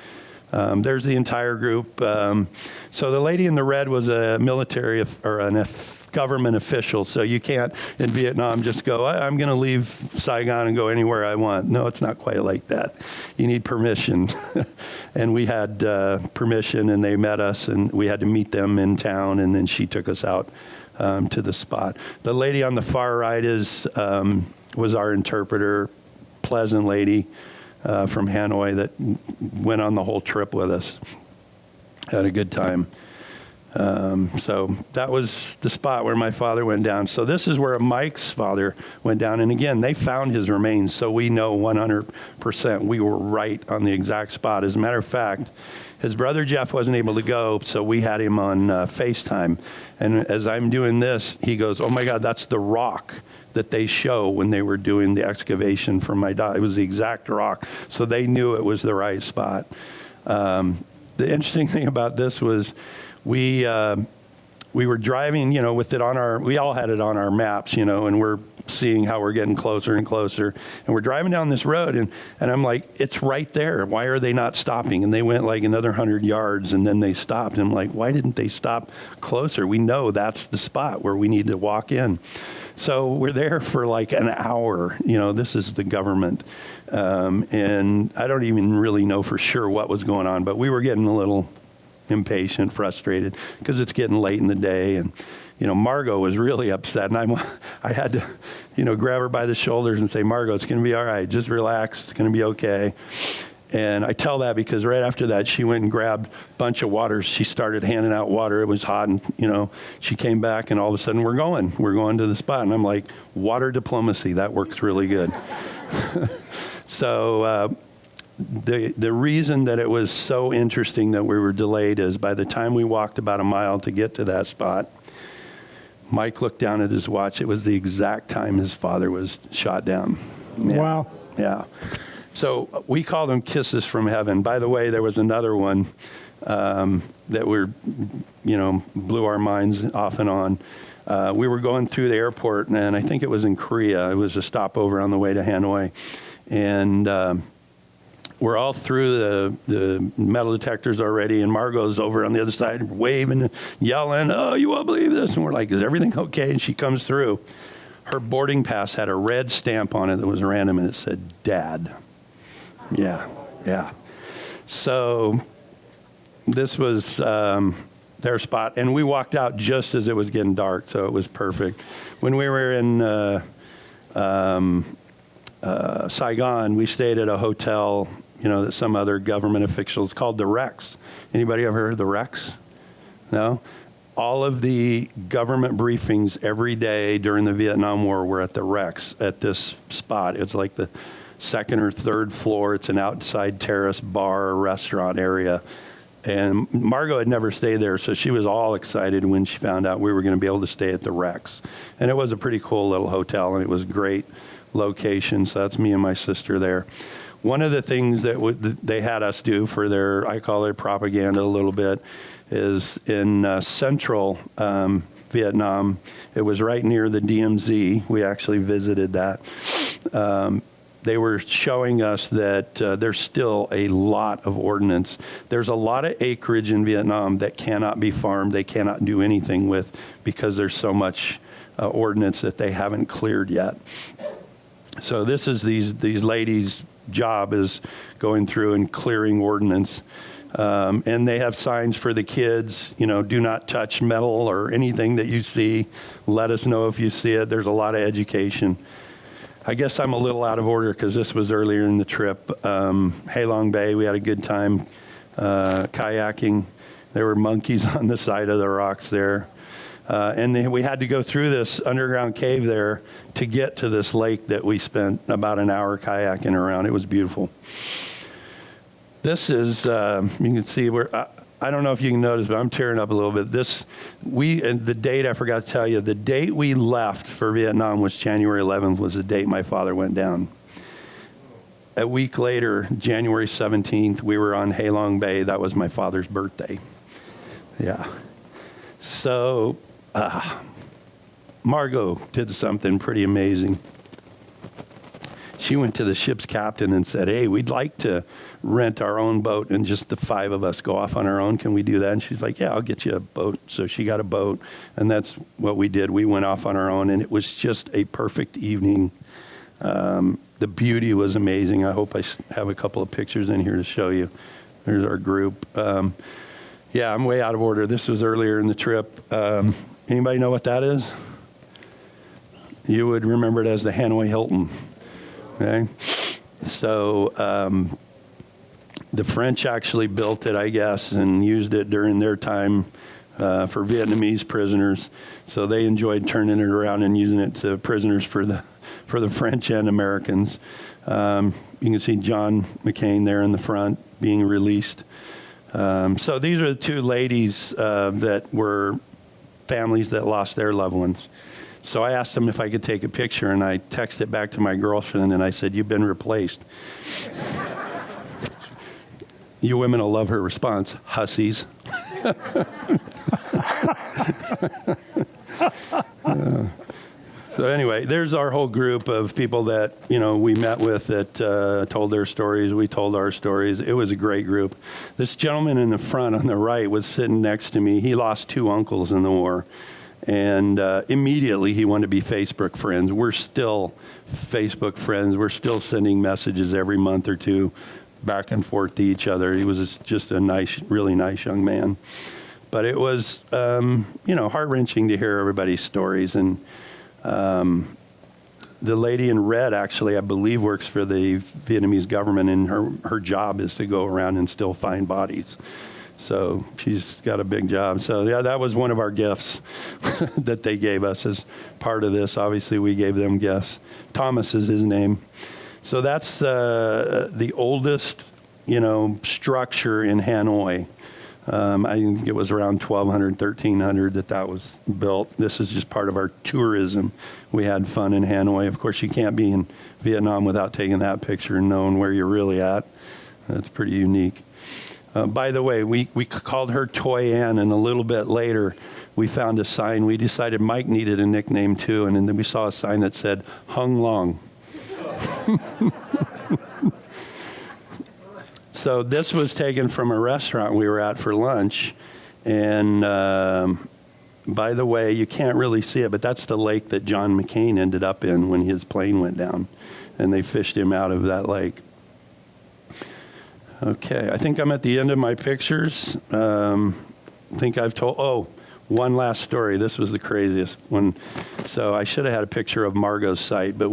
[SPEAKER 2] There's the entire group. So the lady in the red was a military or a government official. So you can't, in Vietnam, just go, I'm going to leave Saigon and go anywhere I want. No, it's not quite like that. You need permission. And we had permission, and they met us, and we had to meet them in town, and then she took us out to the spot. The lady on the far right was our interpreter, pleasant lady from Hanoi that went on the whole trip with us. Had a good time. So that was the spot where my father went down. So this is where Mike's father went down. And again, they found his remains, so we know 100% we were right on the exact spot. As a matter of fact, his brother Jeff wasn't able to go, so we had him on FaceTime. And as I'm doing this, he goes, oh my God, that's the rock that they show when they were doing the excavation for my dad. It was the exact rock, so they knew it was the right spot. The interesting thing about this was we were driving, with it on we all had it on our maps, and we're seeing how we're getting closer and closer. And we're driving down this road, and I'm like, it's right there. Why are they not stopping? And they went like another 100 yards, and then they stopped. And I'm like, why didn't they stop closer? We know that's the spot where we need to walk in. So we're there for like an hour. This is the government. And I don't even really know for sure what was going on, but we were getting a little impatient, frustrated, because it's getting late in the day. And, Margot was really upset. And I had to, grab her by the shoulders and say, Margot, it's going to be all right. Just relax. It's going to be okay. And I tell that because right after that, she went and grabbed a bunch of water. She started handing out water. It was hot. And, she came back, and all of a sudden we're going to the spot. And I'm like, water diplomacy, that works really good. So, the reason that it was so interesting that we were delayed is by the time we walked about a mile to get to that spot, Mike looked down at his watch. It was the exact time his father was shot down. Yeah.
[SPEAKER 1] Wow.
[SPEAKER 2] Yeah. So we call them kisses from heaven. By the way, there was another one that blew our minds off and on. We were going through the airport, and I think it was in Korea. It was a stopover on the way to Hanoi. And we're all through the metal detectors already, and Margot's over on the other side waving and yelling, oh, you won't believe this. And we're like, is everything okay? And she comes through. Her boarding pass had a red stamp on it that was random, and it said, Dad. Yeah. So this was their spot, and we walked out just as it was getting dark, so it was perfect. When we were in Saigon, we stayed at a hotel, that some other government officials called the Rex. Anybody ever heard of the Rex? No? All of the government briefings every day during the Vietnam War were at the Rex at this spot. It's like the second or third floor. It's an outside terrace bar restaurant area. And Margot had never stayed there, so she was all excited when she found out we were going to be able to stay at the Rex. And it was a pretty cool little hotel, and it was great location. So that's me and my sister there. One of the things that they had us do for their, I call it propaganda a little bit, is in central Vietnam. It was right near the DMZ. We actually visited that. they were showing us that there's still a lot of ordnance. There's a lot of acreage in Vietnam that cannot be farmed. They cannot do anything with because there's so much ordnance that they haven't cleared yet. So this is these ladies' job is going through and clearing ordnance. And they have signs for the kids, do not touch metal or anything that you see. Let us know if you see it. There's a lot of education. I guess I'm a little out of order because this was earlier in the trip. Halong Bay, we had a good time kayaking. There were monkeys on the side of the rocks there. And then we had to go through this underground cave there to get to this lake that we spent about an hour kayaking around. It was beautiful. This is, you can see where, I don't know if you can notice, but I'm tearing up a little bit. And the date, I forgot to tell you, the date we left for Vietnam was January 11th, was the date my father went down. A week later, January 17th, we were on Halong Bay. That was my father's birthday. Yeah. So, Margot did something pretty amazing. She went to the ship's captain and said, hey, we'd like to rent our own boat and just the 5 of us go off on our own. Can we do that? And she's like, yeah, I'll get you a boat. So she got a boat, and that's what we did. We went off on our own, and it was just a perfect evening. The beauty was amazing. I hope I have a couple of pictures in here to show you. There's our group. Yeah, I'm way out of order. This was earlier in the trip. Anybody know what that is? You would remember it as the Hanoi Hilton. Okay, so the French actually built it, I guess, and used it during their time for Vietnamese prisoners. So they enjoyed turning it around and using it to prisoners for the French and Americans. You can see John McCain there in the front being released. So these are the 2 ladies that were families that lost their loved ones. So I asked them if I could take a picture, and I texted back to my girlfriend, and I said, you've been replaced. You women will love her response, hussies. So anyway, there's our whole group of people that, we met with that told their stories. We told our stories. It was a great group. This gentleman in the front on the right was sitting next to me. He lost 2 uncles in the war. And immediately he wanted to be Facebook friends. We're still Facebook friends. We're still sending messages every month or 2 back and forth to each other. He was just a nice, really nice young man. But it was, heart-wrenching to hear everybody's stories. And the lady in red actually, I believe, works for the Vietnamese government, and her job is to go around and still find bodies. So she's got a big job. So yeah, that was one of our gifts that they gave us as part of this. Obviously, we gave them gifts. Thomas is his name. So that's the oldest, structure in Hanoi. I think it was around 1200, 1300 that was built. This is just part of our tourism. We had fun in Hanoi. Of course, you can't be in Vietnam without taking that picture and knowing where you're really at. That's pretty unique. By the way, we called her Toy Ann, and a little bit later, we found a sign. We decided Mike needed a nickname too, and then we saw a sign that said Hung Long. So this was taken from a restaurant we were at for lunch, and by the way, you can't really see it, but that's the lake that John McCain ended up in when his plane went down, and they fished him out of that lake. Okay, I think I'm at the end of my pictures. I think I've told, one last story. This was the craziest one. So I should have had a picture of Margot's site, but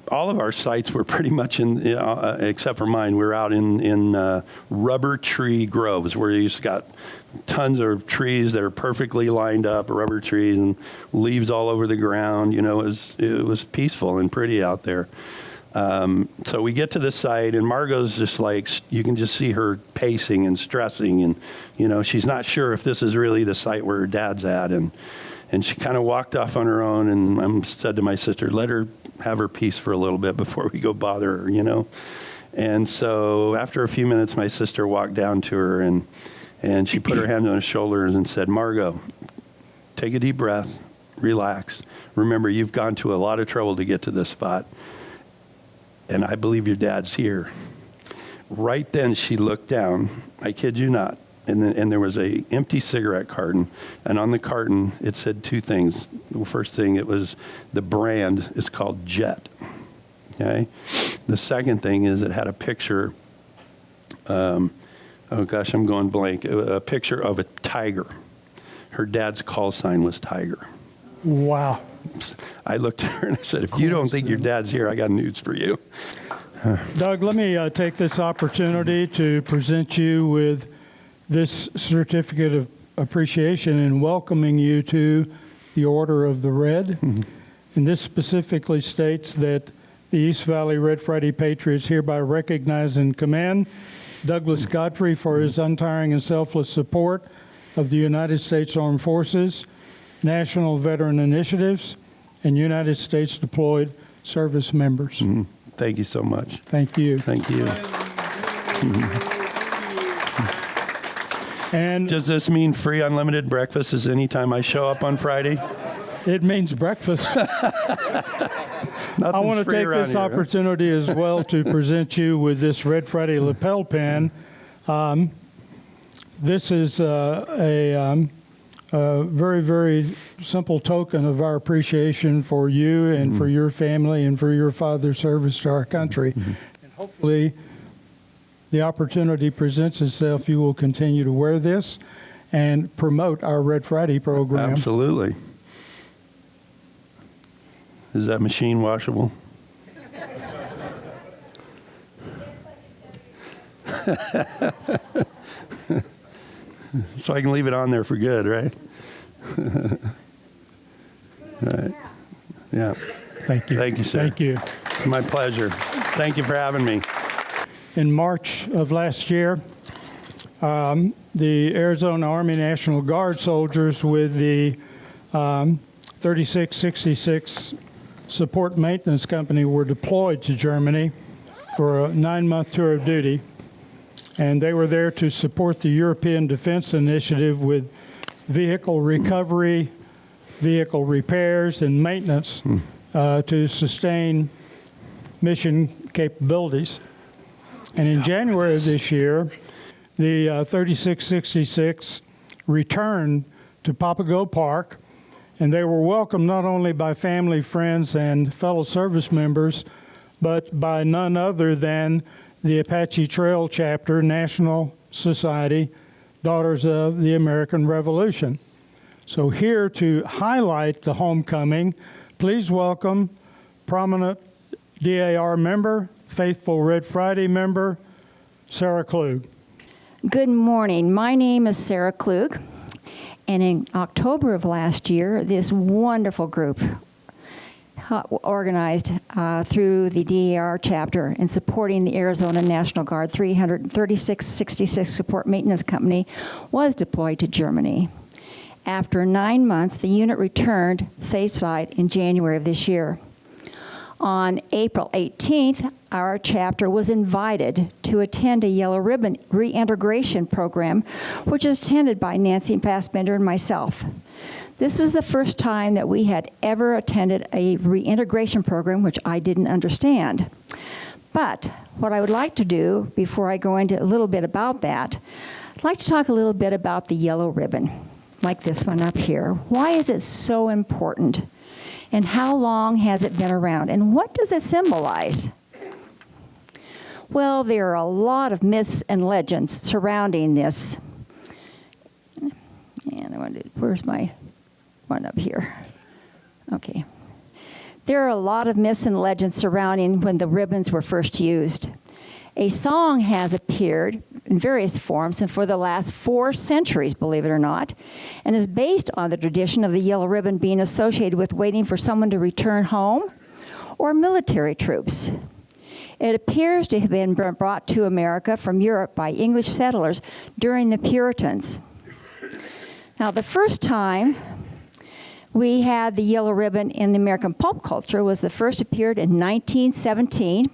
[SPEAKER 2] all of our sites were pretty much except for mine, we were out in rubber tree groves where you just got tons of trees that are perfectly lined up, rubber trees and leaves all over the ground. It was peaceful and pretty out there. So we get to the site, and Margot's just like, you can just see her pacing and stressing, and, she's not sure if this is really the site where her dad's at. And she kind of walked off on her own, and I said to my sister, let her have her peace for a little bit before we go bother her, And so after a few minutes, my sister walked down to her, and she put her hand on her shoulders and said, Margot, take a deep breath, relax. Remember, you've gone to a lot of trouble to get to this spot. and I believe your dad's here. Right then she looked down, I kid you not, and there was a empty cigarette carton, and on the carton it said two things. The first thing, it was the brand is called Jet. Okay. The second thing is it had a picture. Oh gosh, I'm going blank. A picture of a tiger. Her dad's call sign was Tiger.
[SPEAKER 1] Wow.
[SPEAKER 2] I looked at her and I said, if you don't think your dad's here, I got news for you.
[SPEAKER 1] Doug, let me take this opportunity to present you with this certificate of appreciation and welcoming you to the Order of the Red. Mm-hmm. And this specifically states that the East Valley Red Friday Patriots hereby recognize and commend Douglas Godfrey for his untiring and selfless support of the United States Armed Forces, National Veteran Initiatives, and United States deployed service members.
[SPEAKER 2] Mm-hmm. Thank you so much.
[SPEAKER 1] Thank you.
[SPEAKER 2] Thank you.
[SPEAKER 1] And
[SPEAKER 2] does this mean free unlimited breakfast is anytime I show up on Friday?
[SPEAKER 1] It means breakfast. I want to take this opportunity as well to present you with this Red Friday lapel pin. This is a very, very simple token of our appreciation for you and for your family and for your father's service to our country. Mm-hmm. And hopefully, the opportunity presents itself, you will continue to wear this and promote our Red Friday program.
[SPEAKER 2] Absolutely. Is that machine washable? So I can leave it on there for good, right? Right. Yeah.
[SPEAKER 1] Thank you.
[SPEAKER 2] Thank you, sir.
[SPEAKER 1] Thank you.
[SPEAKER 2] My pleasure. Thank you for having me.
[SPEAKER 1] In March of last year, the Arizona Army National Guard soldiers with the 3666 Support Maintenance Company were deployed to Germany for a 9-month tour of duty. And they were there to support the European Defense Initiative with vehicle recovery, vehicle repairs, and maintenance to sustain mission capabilities. And in January of this year, the 3666 returned to Papago Park, and they were welcomed not only by family, friends, and fellow service members, but by none other than the Apache Trail Chapter, National Society, Daughters of the American Revolution. So here to highlight the homecoming, please welcome prominent DAR member, faithful Red Friday member, Sarah Klug.
[SPEAKER 4] Good morning. My name is Sarah Klug, and in October of last year, this wonderful group organized through the DAR chapter in supporting the Arizona National Guard 3666 Support Maintenance Company was deployed to Germany. After 9 months, the unit returned stateside in January of this year. On April 18th, our chapter was invited to attend a Yellow Ribbon reintegration program, which is attended by Nancy Fassbender and myself. This was the first time that we had ever attended a reintegration program, which I didn't understand. But what I would like to do, before I go into a little bit about that, I'd like to talk a little bit about the yellow ribbon, like this one up here. Why is it so important? And how long has it been around? And what does it symbolize? Well, there are a lot of myths and legends surrounding this. And I wanted, where's my one up here? Okay. There are a lot of myths and legends surrounding when the ribbons were first used. A song has appeared in various forms and for the last 4 centuries, believe it or not, and is based on the tradition of the yellow ribbon being associated with waiting for someone to return home or military troops. It appears to have been brought to America from Europe by English settlers during the Puritans. Now, the first time we had the yellow ribbon in the American pulp culture was the first appeared in 1917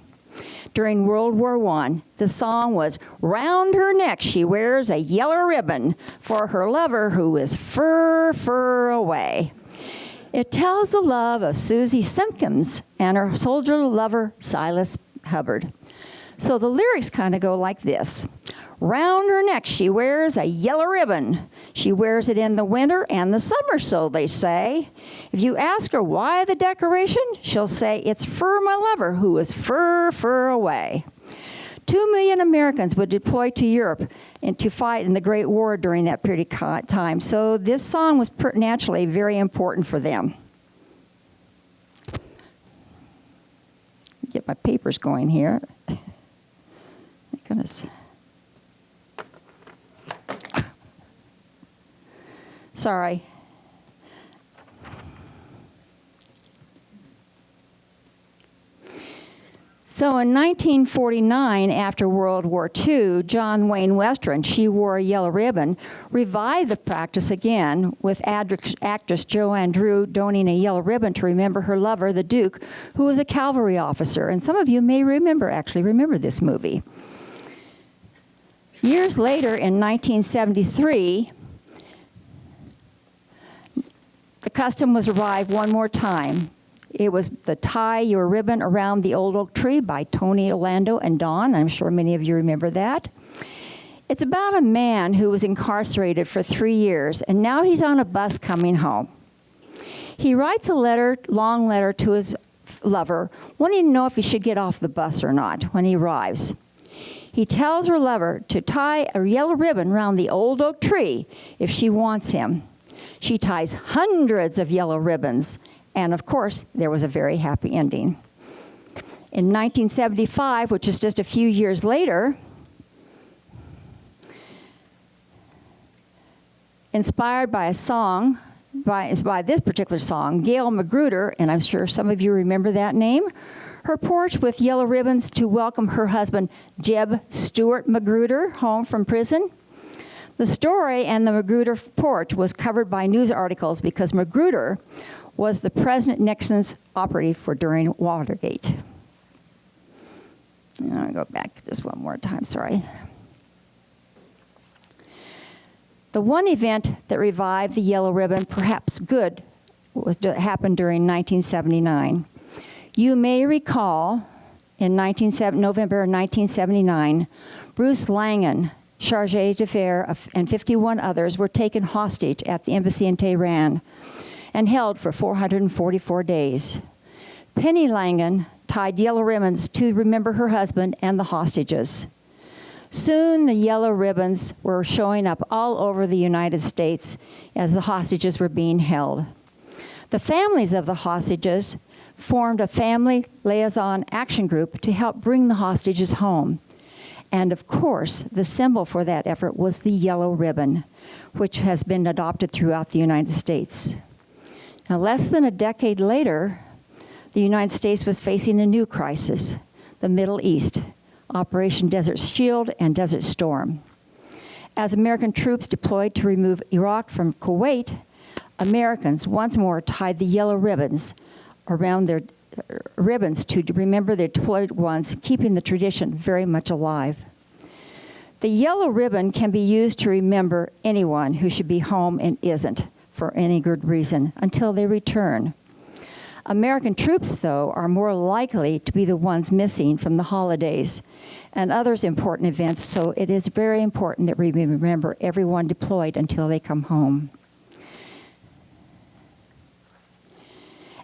[SPEAKER 4] during World War I. The song was, "Round her neck she wears a yellow ribbon for her lover who is fur, fur away." It tells the love of Susie Simpkins and her soldier lover Silas Hubbard. So the lyrics kind of go like this. Round her neck she wears a yellow ribbon. She wears it in the winter and the summer, so they say. If you ask her why the decoration, she'll say, it's for my lover who is fur, fur away. 2 million Americans would deploy to Europe and to fight in the Great War during that period of time. So this song was naturally very important for them. Get my papers going here. My goodness. Sorry. So in 1949, after World War II, John Wayne Western, She Wore a Yellow Ribbon, revived the practice again with actress Joanne Drew donning a yellow ribbon to remember her lover, the Duke, who was a cavalry officer. And some of you may actually remember this movie. Years later, in 1973, the custom was revived one more time. It was the Tie Your Ribbon Around the Old Oak Tree by Tony Orlando and Dawn. I'm sure many of you remember that. It's about a man who was incarcerated for 3 years, and now he's on a bus coming home. He writes a long letter to his lover, wanting to know if he should get off the bus or not when he arrives. He tells her lover to tie a yellow ribbon around the old oak tree if she wants him. She ties hundreds of yellow ribbons, and of course, there was a very happy ending. In 1975, which is just a few years later, inspired by a song, by this particular song, Gail Magruder, and I'm sure some of you remember that name, her porch with yellow ribbons to welcome her husband, Jeb Stuart Magruder, home from prison. The story and the Magruder porch was covered by news articles because Magruder was the President Nixon's operative for during Watergate. I'm going to go back to this one more time, sorry. The one event that revived the yellow ribbon, perhaps good, happened during 1979. You may recall in November 1979, Bruce Langan, chargé d'affaires, and 51 others were taken hostage at the embassy in Tehran and held for 444 days. Penny Langan tied yellow ribbons to remember her husband and the hostages. Soon the yellow ribbons were showing up all over the United States as the hostages were being held. The families of the hostages formed a family liaison action group to help bring the hostages home. And of course, the symbol for that effort was the yellow ribbon, which has been adopted throughout the United States. Now, less than a decade later, the United States was facing a new crisis, the Middle East, Operation Desert Shield and Desert Storm. As American troops deployed to remove Iraq from Kuwait, Americans once more tied the yellow ribbons around their ribbons to remember their deployed ones, keeping the tradition very much alive. The yellow ribbon can be used to remember anyone who should be home and isn't for any good reason until they return. American troops, though, are more likely to be the ones missing from the holidays and others important events, so it is very important that we remember everyone deployed until they come home.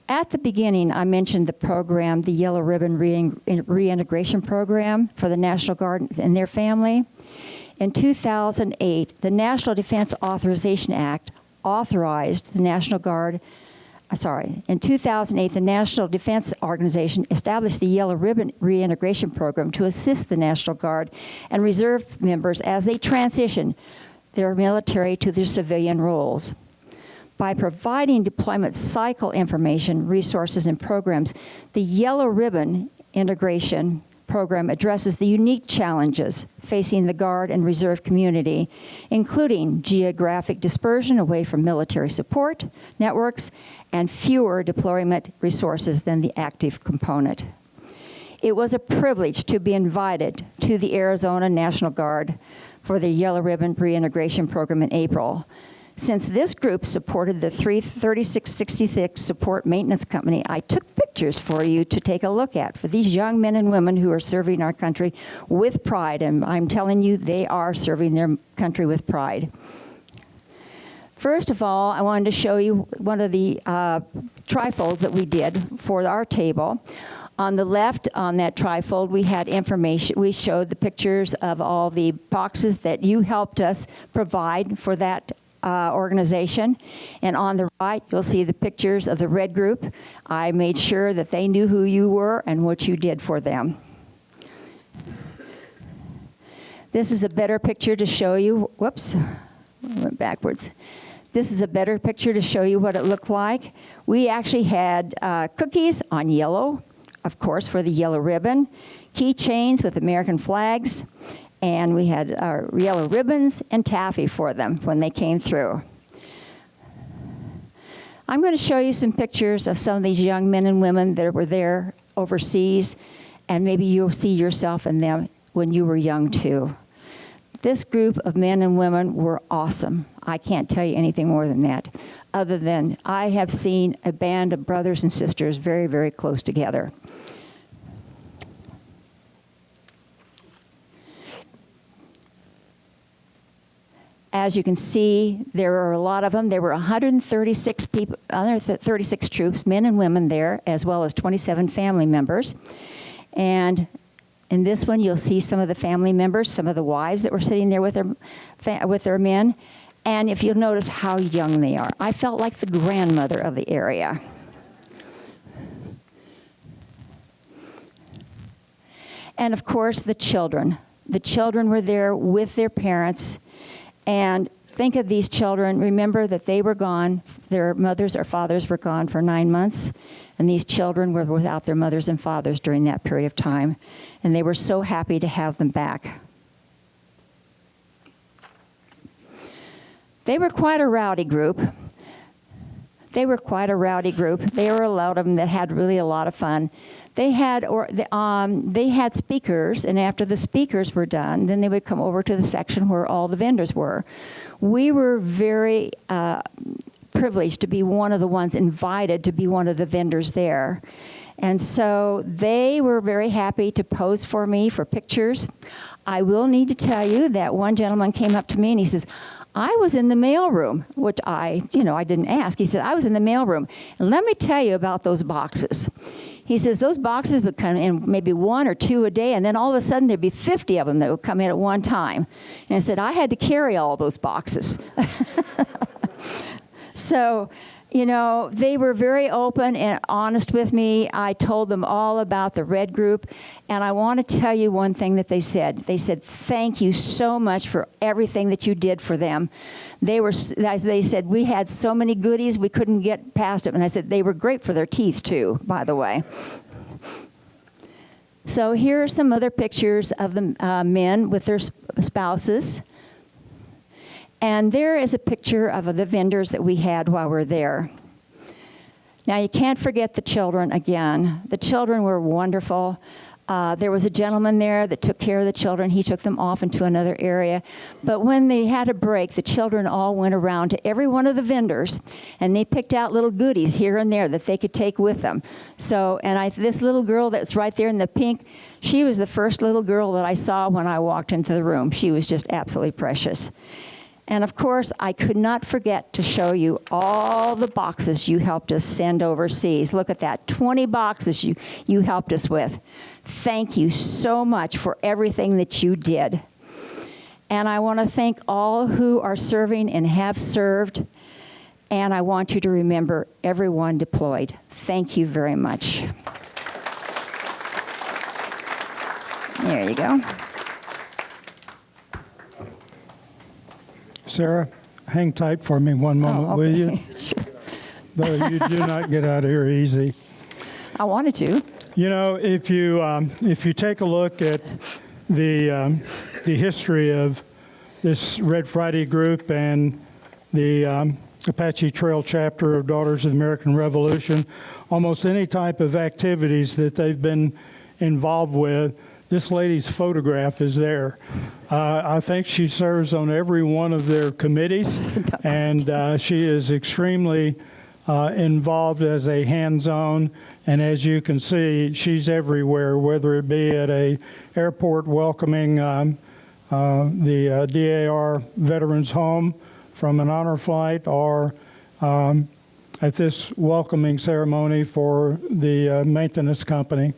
[SPEAKER 4] At the beginning, I mentioned the program, the Yellow Ribbon Reintegration Program for the National Guard and their family. In 2008, the National Defense Authorization Act authorized the National Guard, in 2008, the National Defense Organization established the Yellow Ribbon Reintegration Program to assist the National Guard and Reserve members as they transition their military to their civilian roles. By providing deployment cycle information, resources, and programs, the Yellow Ribbon Integration Program addresses the unique challenges facing the Guard and Reserve community, including geographic dispersion away from military support networks and fewer deployment resources than the active component. It was a privilege to be invited to the Arizona National Guard for the Yellow Ribbon Reintegration Program in April. Since this group supported the 3666 Support Maintenance Company, I took pictures pictures for you to take a look at for these young men and women who are serving our country with pride. And I'm telling you, they are serving their country with pride. First of all, I wanted to show you one of the trifolds that we did for our table. On the left, on that trifold, we had information. We showed the pictures of all the boxes that you helped us provide for that organization. And on the right, you'll see the pictures of the Red Group. I made sure that they knew who you were and what you did for them. This is a better picture to show you. Whoops, went backwards. This is a better picture to show you what it looked like. We actually had cookies on yellow, of course, for the yellow ribbon, keychains with American flags, and we had yellow ribbons and taffy for them when they came through. I'm going to show you some pictures of some of these young men and women that were there overseas, and maybe you'll see yourself in them when you were young too. This group of men and women were awesome. I can't tell you anything more than that, other than I have seen a band of brothers and sisters very, very close together. As you can see, there were a lot of them. There were 136 people, 136 troops, men and women there, as well as 27 family members. And in this one, you'll see some of the family members, some of the wives that were sitting there with their men. And if you'll notice how young they are. I felt like the grandmother of the area. And of course, the children. The children were there with their parents. And think of these children. Remember that they were gone. Their mothers or fathers were gone for 9 months. And these children were without their mothers and fathers during that period of time. And they were so happy to have them back. They were quite a rowdy group. They were quite a rowdy group. There were a lot of them that had really a lot of fun. They had speakers, and after the speakers were done, then they would come over to the section where all the vendors were. We were very privileged to be one of the ones invited to be one of the vendors there. And so they were very happy to pose for me for pictures. I will need to tell you that one gentleman came up to me and he says, I was in the mailroom, which I didn't ask. He said, I was in the mailroom. And let me tell you about those boxes. He says, those boxes would come in maybe 1 or 2 a day, and then all of a sudden there'd be 50 of them that would come in at one time. And I said, I had to carry all those boxes. So, they were very open and honest with me. I told them all about the Red Group, and I want to tell you one thing that they said. They said, thank you so much for everything that you did for them. They said, we had so many goodies, we couldn't get past it. And I said, they were great for their teeth, too, by the way. So here are some other pictures of the men with their spouses. And there is a picture of the vendors that we had while we were there. Now, you can't forget the children again. The children were wonderful. There was a gentleman there that took care of the children. He took them off into another area. But when they had a break, the children all went around to every one of the vendors, and they picked out little goodies here and there that they could take with them. So, this little girl that's right there in the pink, she was the first little girl that I saw when I walked into the room. She was just absolutely precious. And of course, I could not forget to show you all the boxes you helped us send overseas. Look at that, 20 boxes you helped us with. Thank you so much for everything that you did. And I want to thank all who are serving and have served. And I want you to remember everyone deployed. Thank you very much. There you go.
[SPEAKER 1] Sarah, hang tight for me one moment, will you?
[SPEAKER 4] Sure.
[SPEAKER 1] Though you do not get out of here easy.
[SPEAKER 4] I wanted to.
[SPEAKER 1] If you take a look at the history of this Red Friday group and the Apache Trail chapter of Daughters of the American Revolution, almost any type of activities that they've been involved with, this lady's photograph is there. I think she serves on every one of their committees, and she is extremely involved as a hands-on And as you can see, she's everywhere, whether it be at a airport welcoming the DAR Veterans Home from an honor flight, or at this welcoming ceremony for the maintenance company.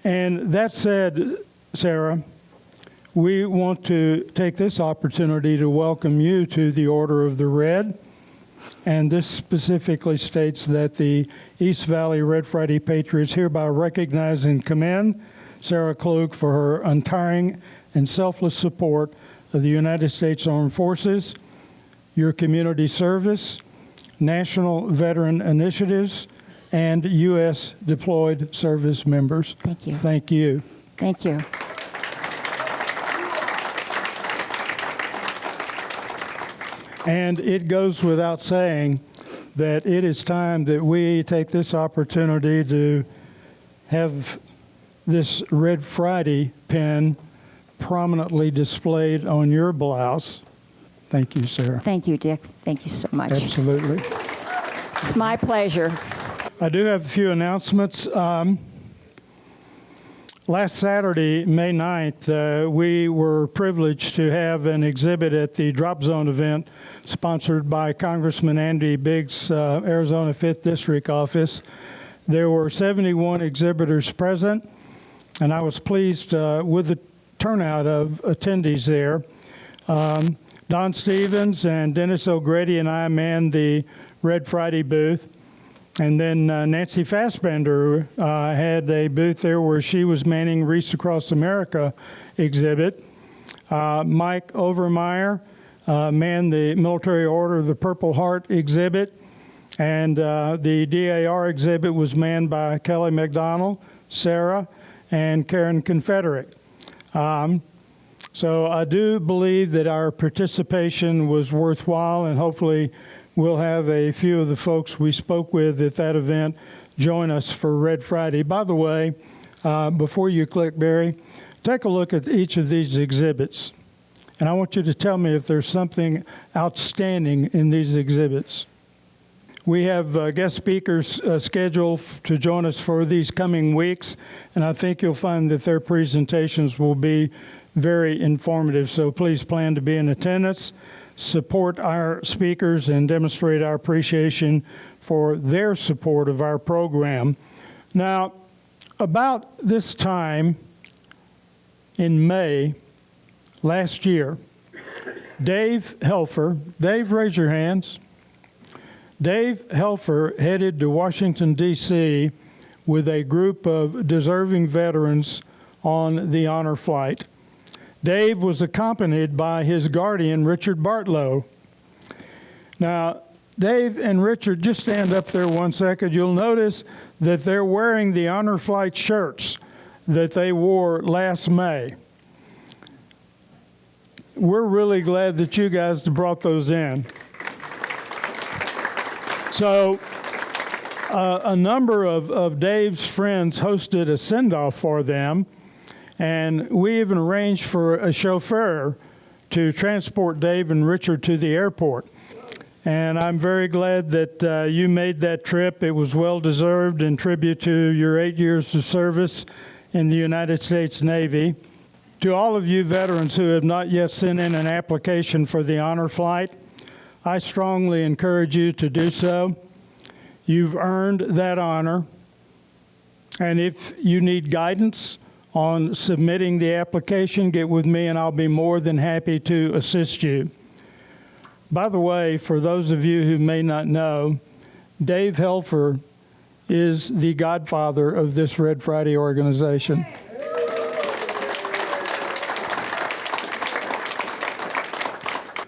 [SPEAKER 1] And that said, Sarah, we want to take this opportunity to welcome you to the Order of the Red. And this specifically states that the East Valley Red Friday Patriots hereby recognize and commend Sarah Klug for her untiring and selfless support of the United States Armed Forces, your community service, national veteran initiatives, and U.S. deployed service members.
[SPEAKER 4] Thank you.
[SPEAKER 1] Thank you.
[SPEAKER 4] Thank you.
[SPEAKER 1] And it goes without saying that it is time that we take this opportunity to have this Red Friday pin prominently displayed on your blouse. Thank you, Sarah.
[SPEAKER 4] Thank you, Dick. Thank you so much.
[SPEAKER 1] Absolutely.
[SPEAKER 4] It's my pleasure.
[SPEAKER 1] I do have a few announcements. Last Saturday, May 9th, we were privileged to have an exhibit at the Drop Zone event sponsored by Congressman Andy Biggs' Arizona 5th District office. There were 71 exhibitors present, and I was pleased with the turnout of attendees there. Don Stevens and Dennis O'Grady and I manned the Red Friday booth. And then Nancy Fassbender had a booth there where she was manning Wreaths Across America exhibit. Mike Overmeyer manned the Military Order of the Purple Heart exhibit. And the DAR exhibit was manned by Kelly McDonald, Sarah, and Karen Confederate. So I do believe that our participation was worthwhile, and hopefully we'll have a few of the folks we spoke with at that event join us for Red Friday. By the way, before you click, Barry, take a look at each of these exhibits. And I want you to tell me if there's something outstanding in these exhibits. We have guest speakers scheduled to join us for these coming weeks, and I think you'll find that their presentations will be very informative. So please plan to be in attendance, support our speakers, and demonstrate our appreciation for their support of our program. Now, about this time in May last year, Dave Helfer, Dave, raise your hands. Dave Helfer headed to Washington, D.C. with a group of deserving veterans on the honor flight. Dave was accompanied by his guardian, Richard Bartlow. Now, Dave and Richard, just stand up there one second. You'll notice that they're wearing the honor flight shirts that they wore last May. We're really glad that you guys brought those in. So a number of Dave's friends hosted a send-off for them, and we even arranged for a chauffeur to transport Dave and Richard to the airport. And I'm very glad that you made that trip. It was well-deserved in tribute to your 8 years of service in the United States Navy. To all of you veterans who have not yet sent in an application for the honor flight, I strongly encourage you to do so. You've earned that honor. And if you need guidance on submitting the application, get with me and I'll be more than happy to assist you. By the way, for those of you who may not know, Dave Helfer is the godfather of this Red Friday organization.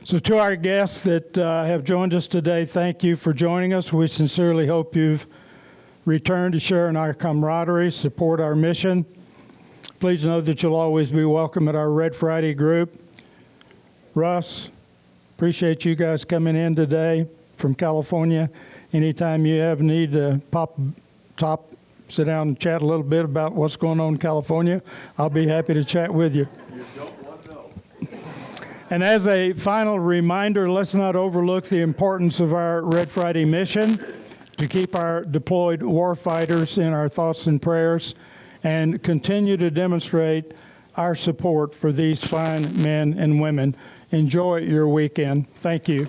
[SPEAKER 1] So to our guests that have joined us today, thank you for joining us. We sincerely hope you've returned to share in our camaraderie, support our mission. Please know that you'll always be welcome at our Red Friday group. Russ, appreciate you guys coming in today from California. Anytime you have need to sit down and chat a little bit about what's going on in California, I'll be happy to chat with you. And as a final reminder, let's not overlook the importance of our Red Friday mission. to keep our deployed warfighters in our thoughts and prayers, and continue to demonstrate our support for these fine men and women. Enjoy your weekend. Thank you.